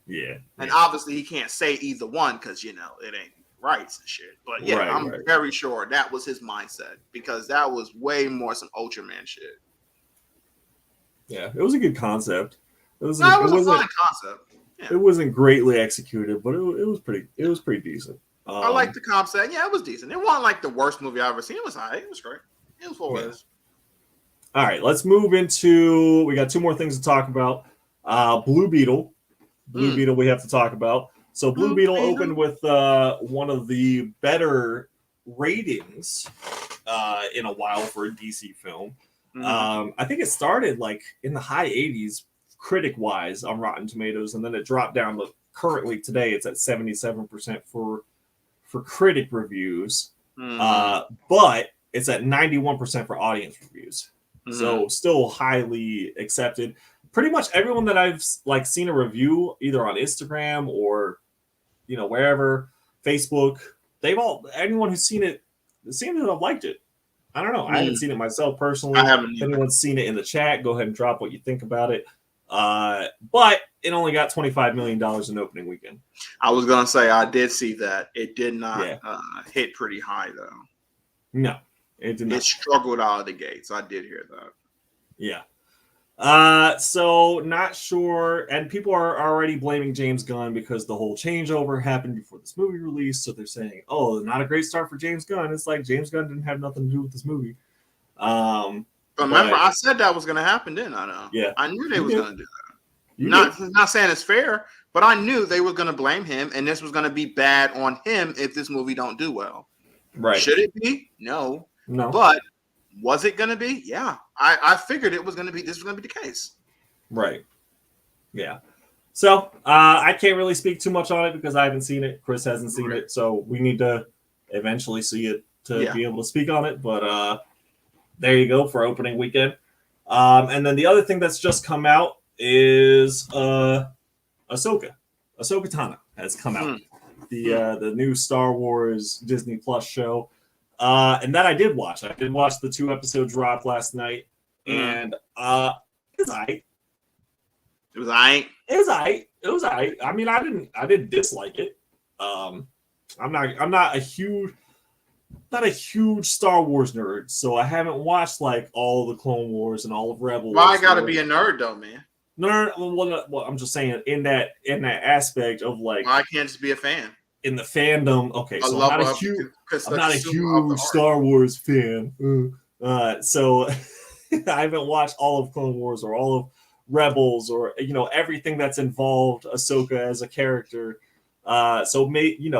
Yeah. And obviously he can't say either one because, you know, it ain't rights and shit. But yeah, I'm very sure that was his mindset, because that was way more some Ultraman shit. Yeah, it was a good concept. It was a fine concept. Yeah. It wasn't greatly executed, but it was pretty decent. I like the concept. Yeah, it was decent. It wasn't like the worst movie I've ever seen. It was high. It was great. It was full of. All right, let's move into. We got two more things to talk about. Blue Beetle. Blue Beetle we have to talk about. So Blue Beetle opened with one of the better ratings in a while for a DC film. I think it started like in the high 80s critic-wise on Rotten Tomatoes, and then it dropped down to currently today it's at 77% for critic reviews, but it's at 91% for audience reviews. So still highly accepted. Pretty much everyone that I've like seen a review either on Instagram or wherever, Facebook, anyone who's seen it seems to have liked it. I don't know. I haven't seen it myself personally. I haven't. If anyone's seen it in the chat, go ahead and drop what you think about it. But it only got $25 million in opening weekend. I was gonna say I did see that. It did not hit pretty high though. No, it did not. It struggled out of the gates. I did hear that. Yeah. So not sure, and people are already blaming James Gunn because the whole changeover happened before this movie released. So they're saying, "Oh, not a great start for James Gunn." It's like James Gunn didn't have nothing to do with this movie. But remember, I said that was going to happen, didn't I? Know. Yeah, I knew they was going to do that. Not saying it's fair, but I knew they were going to blame him, and this was going to be bad on him if this movie don't do well. Right? Should it be? No. But was it going to be? Yeah. I figured it was going to be. This was going to be the case. Right. Yeah. So I can't really speak too much on it because I haven't seen it. Chris hasn't seen it, so we need to eventually see it to be able to speak on it. But there you go for opening weekend. And then the other thing that's just come out is Ahsoka. Ahsoka Tano has come out. The new Star Wars Disney Plus show. And that I did watch. I did watch the 2 episode drop last night. And it's aight. It was aight. It was aight. I mean, I didn't dislike it. I'm not a huge Star Wars nerd, so I haven't watched like all of the Clone Wars and all of Rebels. Why I gotta be a nerd though, man? No. Well, I'm just saying in that aspect of like, I can't just be a fan in the fandom. Okay, so I'm not a huge Star Wars fan. So I haven't watched all of Clone Wars or all of Rebels or everything that's involved Ahsoka as a character. So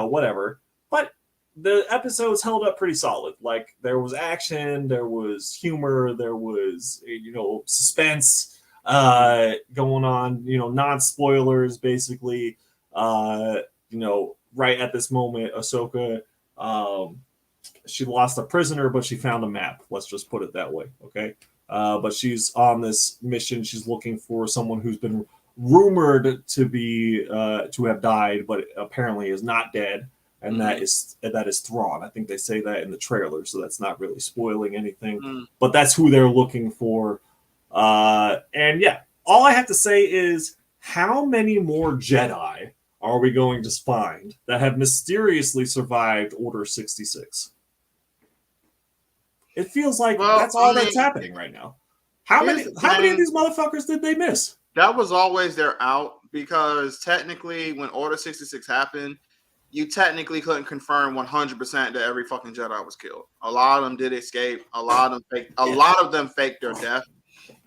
whatever. But the episodes held up pretty solid. Like there was action, there was humor, there was suspense going on. Non-spoilers basically. Right at this moment, Ahsoka, she lost a prisoner, but she found a map. Let's just put it that way, okay? But she's on this mission. She's looking for someone who's been rumored to have died, but apparently is not dead, and that is Thrawn. I think they say that in the trailer, so that's not really spoiling anything. But that's who they're looking for. And yeah, all I have to say is, how many more Jedi are we going to find that have mysteriously survived Order 66? It feels like that's all that's happening right now. How many of these motherfuckers did they miss? That was always their out, because technically when Order 66 happened, you technically couldn't confirm 100% that every fucking Jedi was killed. A lot of them did escape. A lot of them faked their death.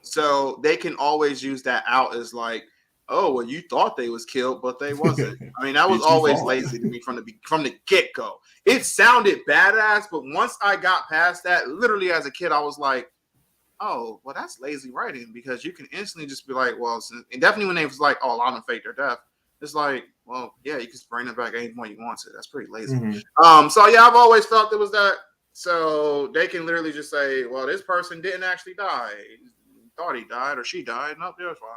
So they can always use that out as like, oh, well, you thought they was killed, but they wasn't. I mean, that was always lazy to me from the get-go. It sounded badass, but once I got past that, literally as a kid, I was like, oh, well, that's lazy writing, because you can instantly just be like, well, and definitely when they was like, oh, a lot of them faked their death. It's like, well, yeah, you can just bring it back any point you want to. That's pretty lazy. So yeah, I've always felt it was that. So they can literally just say, well, this person didn't actually die. Thought he died or she died. Nope, that's fine.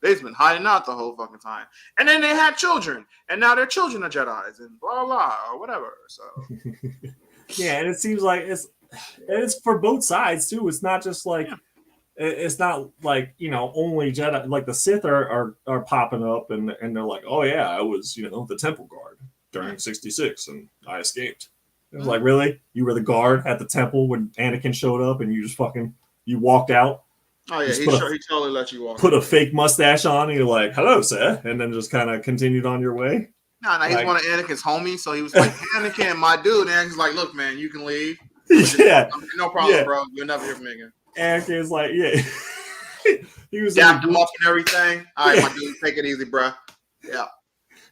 They've been hiding out the whole fucking time. And then they had children, and now their children are Jedis and blah, blah, or whatever. So yeah, and it seems like it's for both sides too. It's not just like it's not like, you know, only Jedi, like the Sith are popping up and they're like, oh yeah, I was, you know, the temple guard during 66 and I escaped. It was like, really? You were the guard at the temple when Anakin showed up and you just you walked out? Oh yeah, he totally let you walk. Put a fake mustache on and you're like, hello, sir, and then just kind of continued on your way. No, he's one of Anakin's homies, so he was like, Anakin, my dude. And Anakin's like, look, man, you can leave. Yeah. No problem, bro. You'll never hear from me again. Anakin's like, he was dapped him up and everything. All right, my dude, take it easy, bro. Yeah.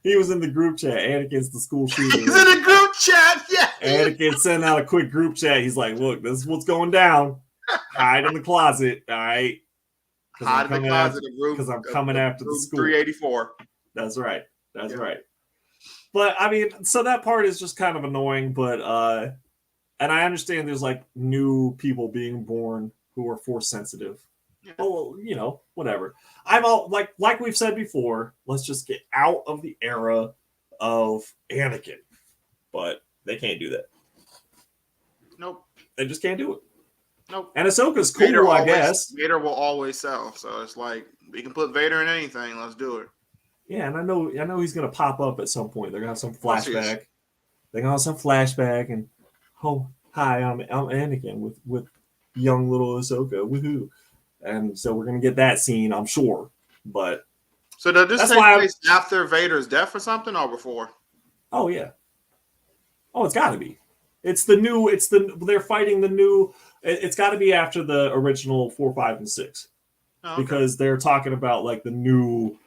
He was in the group chat. Anakin's the school shooter. He's in the group chat, yeah. Anakin sent out a quick group chat. He's like, look, this is what's going down. Hide in the closet, all right? Hide in the closet because I'm coming after the school. 384. That's right. That's right. But I mean, so that part is just kind of annoying, but and I understand there's like new people being born who are force sensitive. Yeah. Well, you know, whatever. I'm all like we've said before, let's just get out of the era of Anakin. But they can't do that. Nope. They just can't do it. Nope. And Ahsoka's cool, I guess. Vader will always sell. So it's like, we can put Vader in anything. Let's do it. Yeah, and I know he's gonna pop up at some point. They're gonna have some flashback. They're gonna have some flashback and hi, I'm Anakin with young little Ahsoka. Woohoo. And so we're gonna get that scene, I'm sure. But so does this take place after Vader's death or something, or before? Oh yeah. Oh, it's gotta be. They're fighting the new. It's got to be after the original 4, 5, and 6, because they're talking about like the new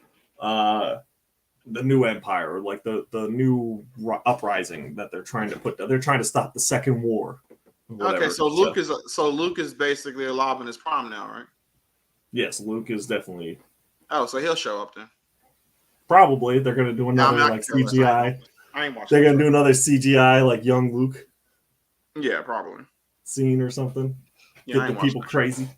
empire, or like the new uprising that they're trying to put. They're trying to stop the second war. Okay, so Luke is basically alive in his prime now, right? Yes, Luke is definitely. Oh, so he'll show up then. Probably they're gonna do another CGI. I ain't watching. They're gonna do another CGI like young Luke. Yeah, probably. Scene or something. Yeah, get the people crazy.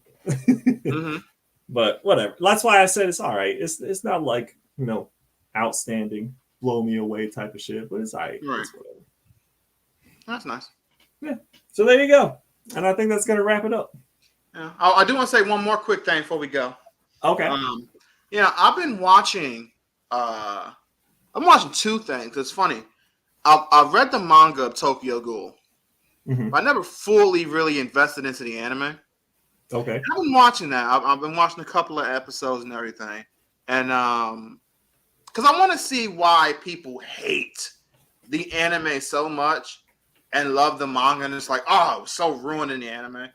But whatever. That's why I said it's all right. It's not like, you know, outstanding, blow me away type of shit, but it's all right. Right. It's whatever. That's nice. Yeah. So there you go. And I think that's gonna wrap it up. Yeah. I do want to say one more quick thing before we go. Okay. Yeah, I've been watching. I'm watching two things. It's funny. I've read the manga of Tokyo Ghoul. Mm-hmm. I never fully really invested into the anime. Okay. I've been watching that. I've been watching a couple of episodes and everything. And because I want to see why people hate the anime so much and love the manga. And it's like, oh, it was so ruining the anime.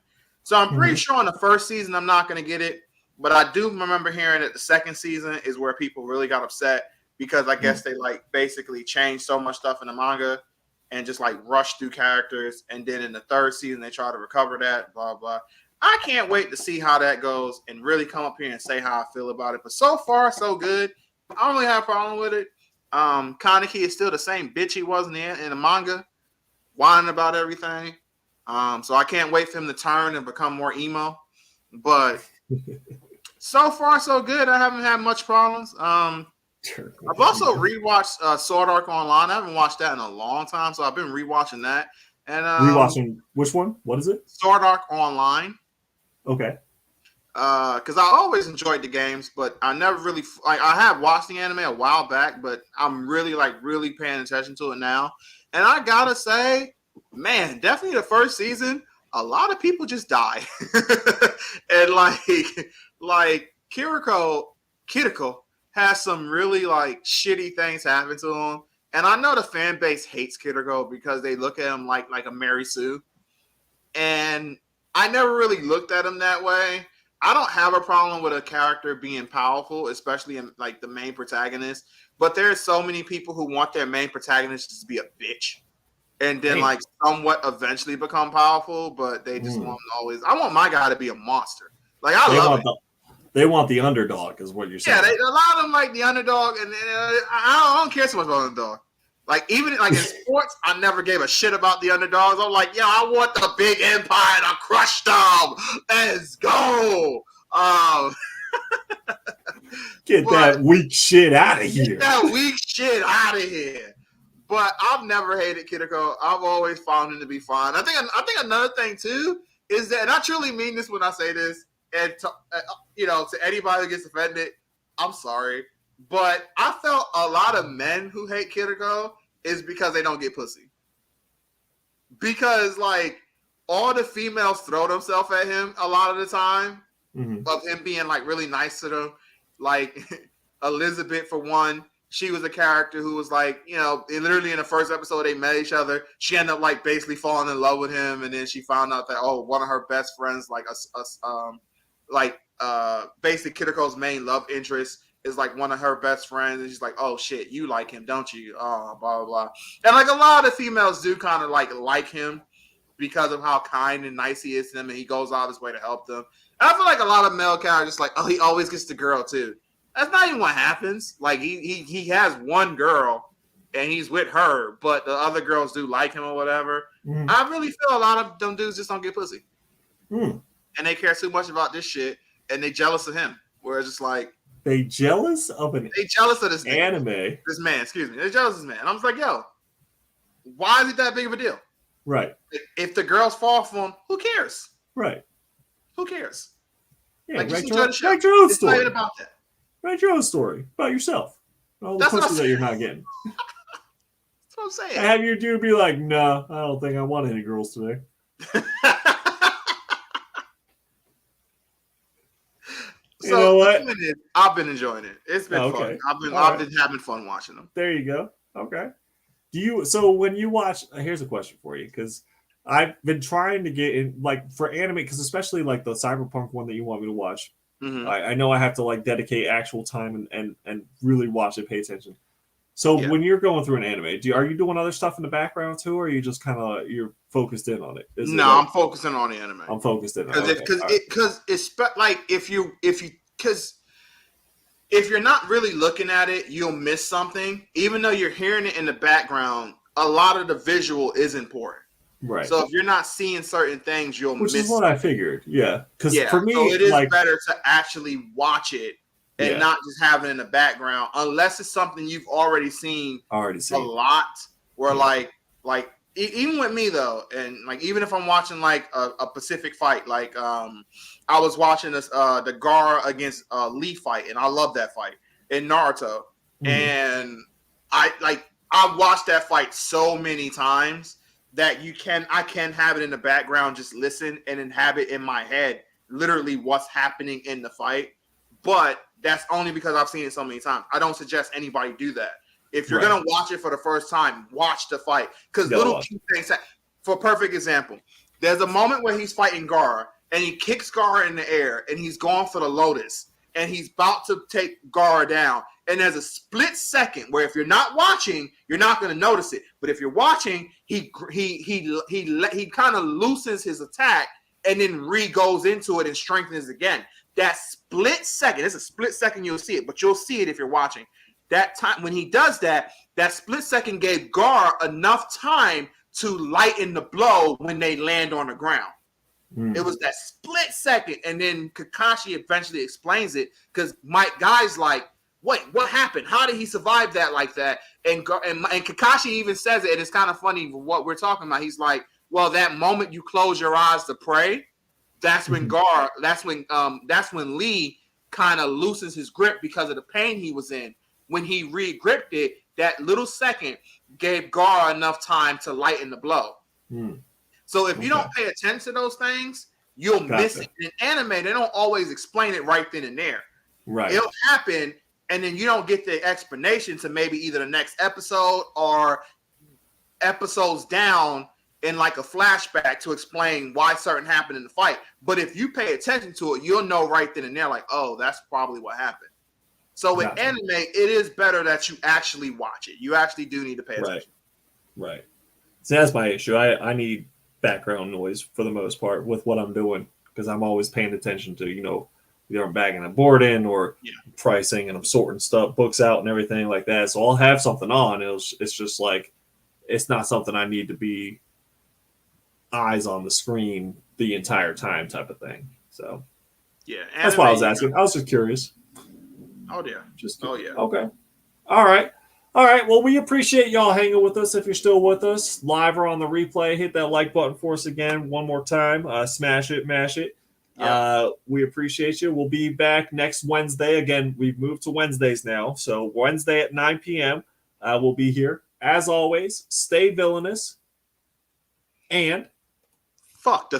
So I'm pretty sure in the first season, I'm not going to get it. But I do remember hearing that the second season is where people really got upset, because I guess they like basically changed so much stuff in the manga and just like rushed through characters. And then in the third season, they try to recover that, blah, blah. I can't wait to see how that goes and really come up here and say how I feel about it. But so far, so good. I don't really have a problem with it. Kaneki is still the same bitch he was in the manga, whining about everything. So I can't wait for him to turn and become more emo. But so far, so good. I haven't had much problems. I've also rewatched Sword Art Online. I haven't watched that in a long time, so I've been rewatching that. And rewatching which one? What is it? Sword Art Online. Okay. Because I always enjoyed the games, but I never really I have watched the anime a while back, but I'm really paying attention to it now. And I gotta say, man, definitely the first season, a lot of people just die. And like Kiriko has some really like shitty things happen to him. And I know the fan base hates Kiriko because they look at him like a Mary Sue. And I never really looked at him that way. I don't have a problem with a character being powerful, especially in like the main protagonist. But there's so many people who want their main protagonist to be a bitch and then like somewhat eventually become powerful, but they just want to always. I want my guy to be a monster. Like I love it. They want the underdog, is what you're saying. Yeah, a lot of them like the underdog, and I don't care so much about underdog. Like even like in sports, I never gave a shit about the underdogs. I'm like, yo, I want the big empire to crush them. Let's go. Get that weak shit out of here. Get that weak shit out of here. But I've never hated Kiriko. I've always found him to be fine. I think another thing too is that, and I truly mean this when I say this, and to, to anybody who gets offended, I'm sorry. But I felt a lot of men who hate Kiriko is because they don't get pussy. Because like all the females throw themselves at him a lot of the time of him being like really nice to them. Like Elizabeth, for one, she was a character who was like, literally in the first episode they met each other. She ended up like basically falling in love with him, and then she found out that one of her best friends, basically Kiriko's main love interest is like one of her best friends, and she's like, oh shit, you like him, don't you? Oh, blah blah blah. And like a lot of the females do kind of like him because of how kind and nice he is to them, and he goes out of his way to help them. And I feel like a lot of male characters like, oh, he always gets the girl too. That's not even what happens. Like he has one girl and he's with her, but the other girls do like him or whatever. I really feel a lot of them dudes just don't get pussy. And they care too much about this shit, and they jealous of him. Where it's just like, they jealous of this anime. This man, excuse me. They're jealous of this man. And I'm just like, yo, why is it that big of a deal? Right. If the girls fall for him, who cares? Right. Who cares? Yeah, like, write your own it's story. not even about that. Write your own story about yourself. All the pussy that you're not getting. That's what I'm saying. And have your dude be like, no, I don't think I want any girls today. So, you know what? I've been enjoying it. It's been fun. I've been having fun watching them. There you go. Okay. So when you watch, here's a question for you, because I've been trying to get in, like, for anime, because especially like the Cyberpunk one that you want me to watch. I know I have to like dedicate actual time and really watch it, pay attention. So when you're going through an anime, are you doing other stuff in the background too, or are you just kind of you're focused in on it? I'm focusing on the anime. I'm focused in because it's like if you're not really looking at it, you'll miss something. Even though you're hearing it in the background, a lot of the visual is important. Right. So if you're not seeing certain things, you'll miss. Which is what I figured. Yeah. Because for me, so it is better to actually watch it and not just have it in the background, unless it's something you've already seen a lot. Where like even with me though, and like even if I'm watching like a Pacific fight, like I was watching this the Gaara against Lee fight, and I love that fight in Naruto, and I watched that fight so many times that I can have it in the background, just listen and then have it in my head, literally what's happening in the fight. But that's only because I've seen it so many times. I don't suggest anybody do that. If you're going to watch it for the first time, watch the fight. Because little key things, for a perfect example, there's a moment where he's fighting Gaara, and he kicks Gaara in the air, and he's going for the Lotus, and he's about to take Gaara down. And there's a split second where if you're not watching, you're not going to notice it. But if you're watching, he kind of loosens his attack and then goes into it and strengthens again. That split second, it's a split second you'll see it, but you'll see it if you're watching. That time when he does that split second gave Gaara enough time to lighten the blow when they land on the ground. It was that split second, and then Kakashi eventually explains it because Mike Guy's like, wait, what happened? How did he survive that like that? And Kakashi even says it, and it's kind of funny what we're talking about. He's like, well, that moment you close your eyes to pray, that's when that's when Lee kind of loosens his grip because of the pain he was in. When he re-gripped it, that little second gave Gaara enough time to lighten the blow. So if you don't pay attention to those things, you'll miss it. In anime, they don't always explain it right then and there. Right. It'll happen, and then you don't get the explanation to maybe either the next episode or episodes down in like a flashback to explain why certain happened in the fight. But if you pay attention to it, you'll know right then and there, like, oh, that's probably what happened. So with anime, it is better that you actually watch it. You actually do need to pay attention. Right. See, that's my issue. I need background noise for the most part with what I'm doing, because I'm always paying attention to, either I'm bagging a board in or pricing, and I'm sorting books out and everything like that. So I'll have something on. It's just like, it's not something I need to be eyes on the screen the entire time type of thing. So that's why I was asking. I was just curious. Oh yeah. Okay. All right. Well, we appreciate y'all hanging with us. If you're still with us, live or on the replay, hit that like button for us again one more time. Smash it, mash it. Yeah. We appreciate you. We'll be back next Wednesday. Again, we've moved to Wednesdays now. So Wednesday at 9 p.m. We'll be here. As always, stay villainous and fuck the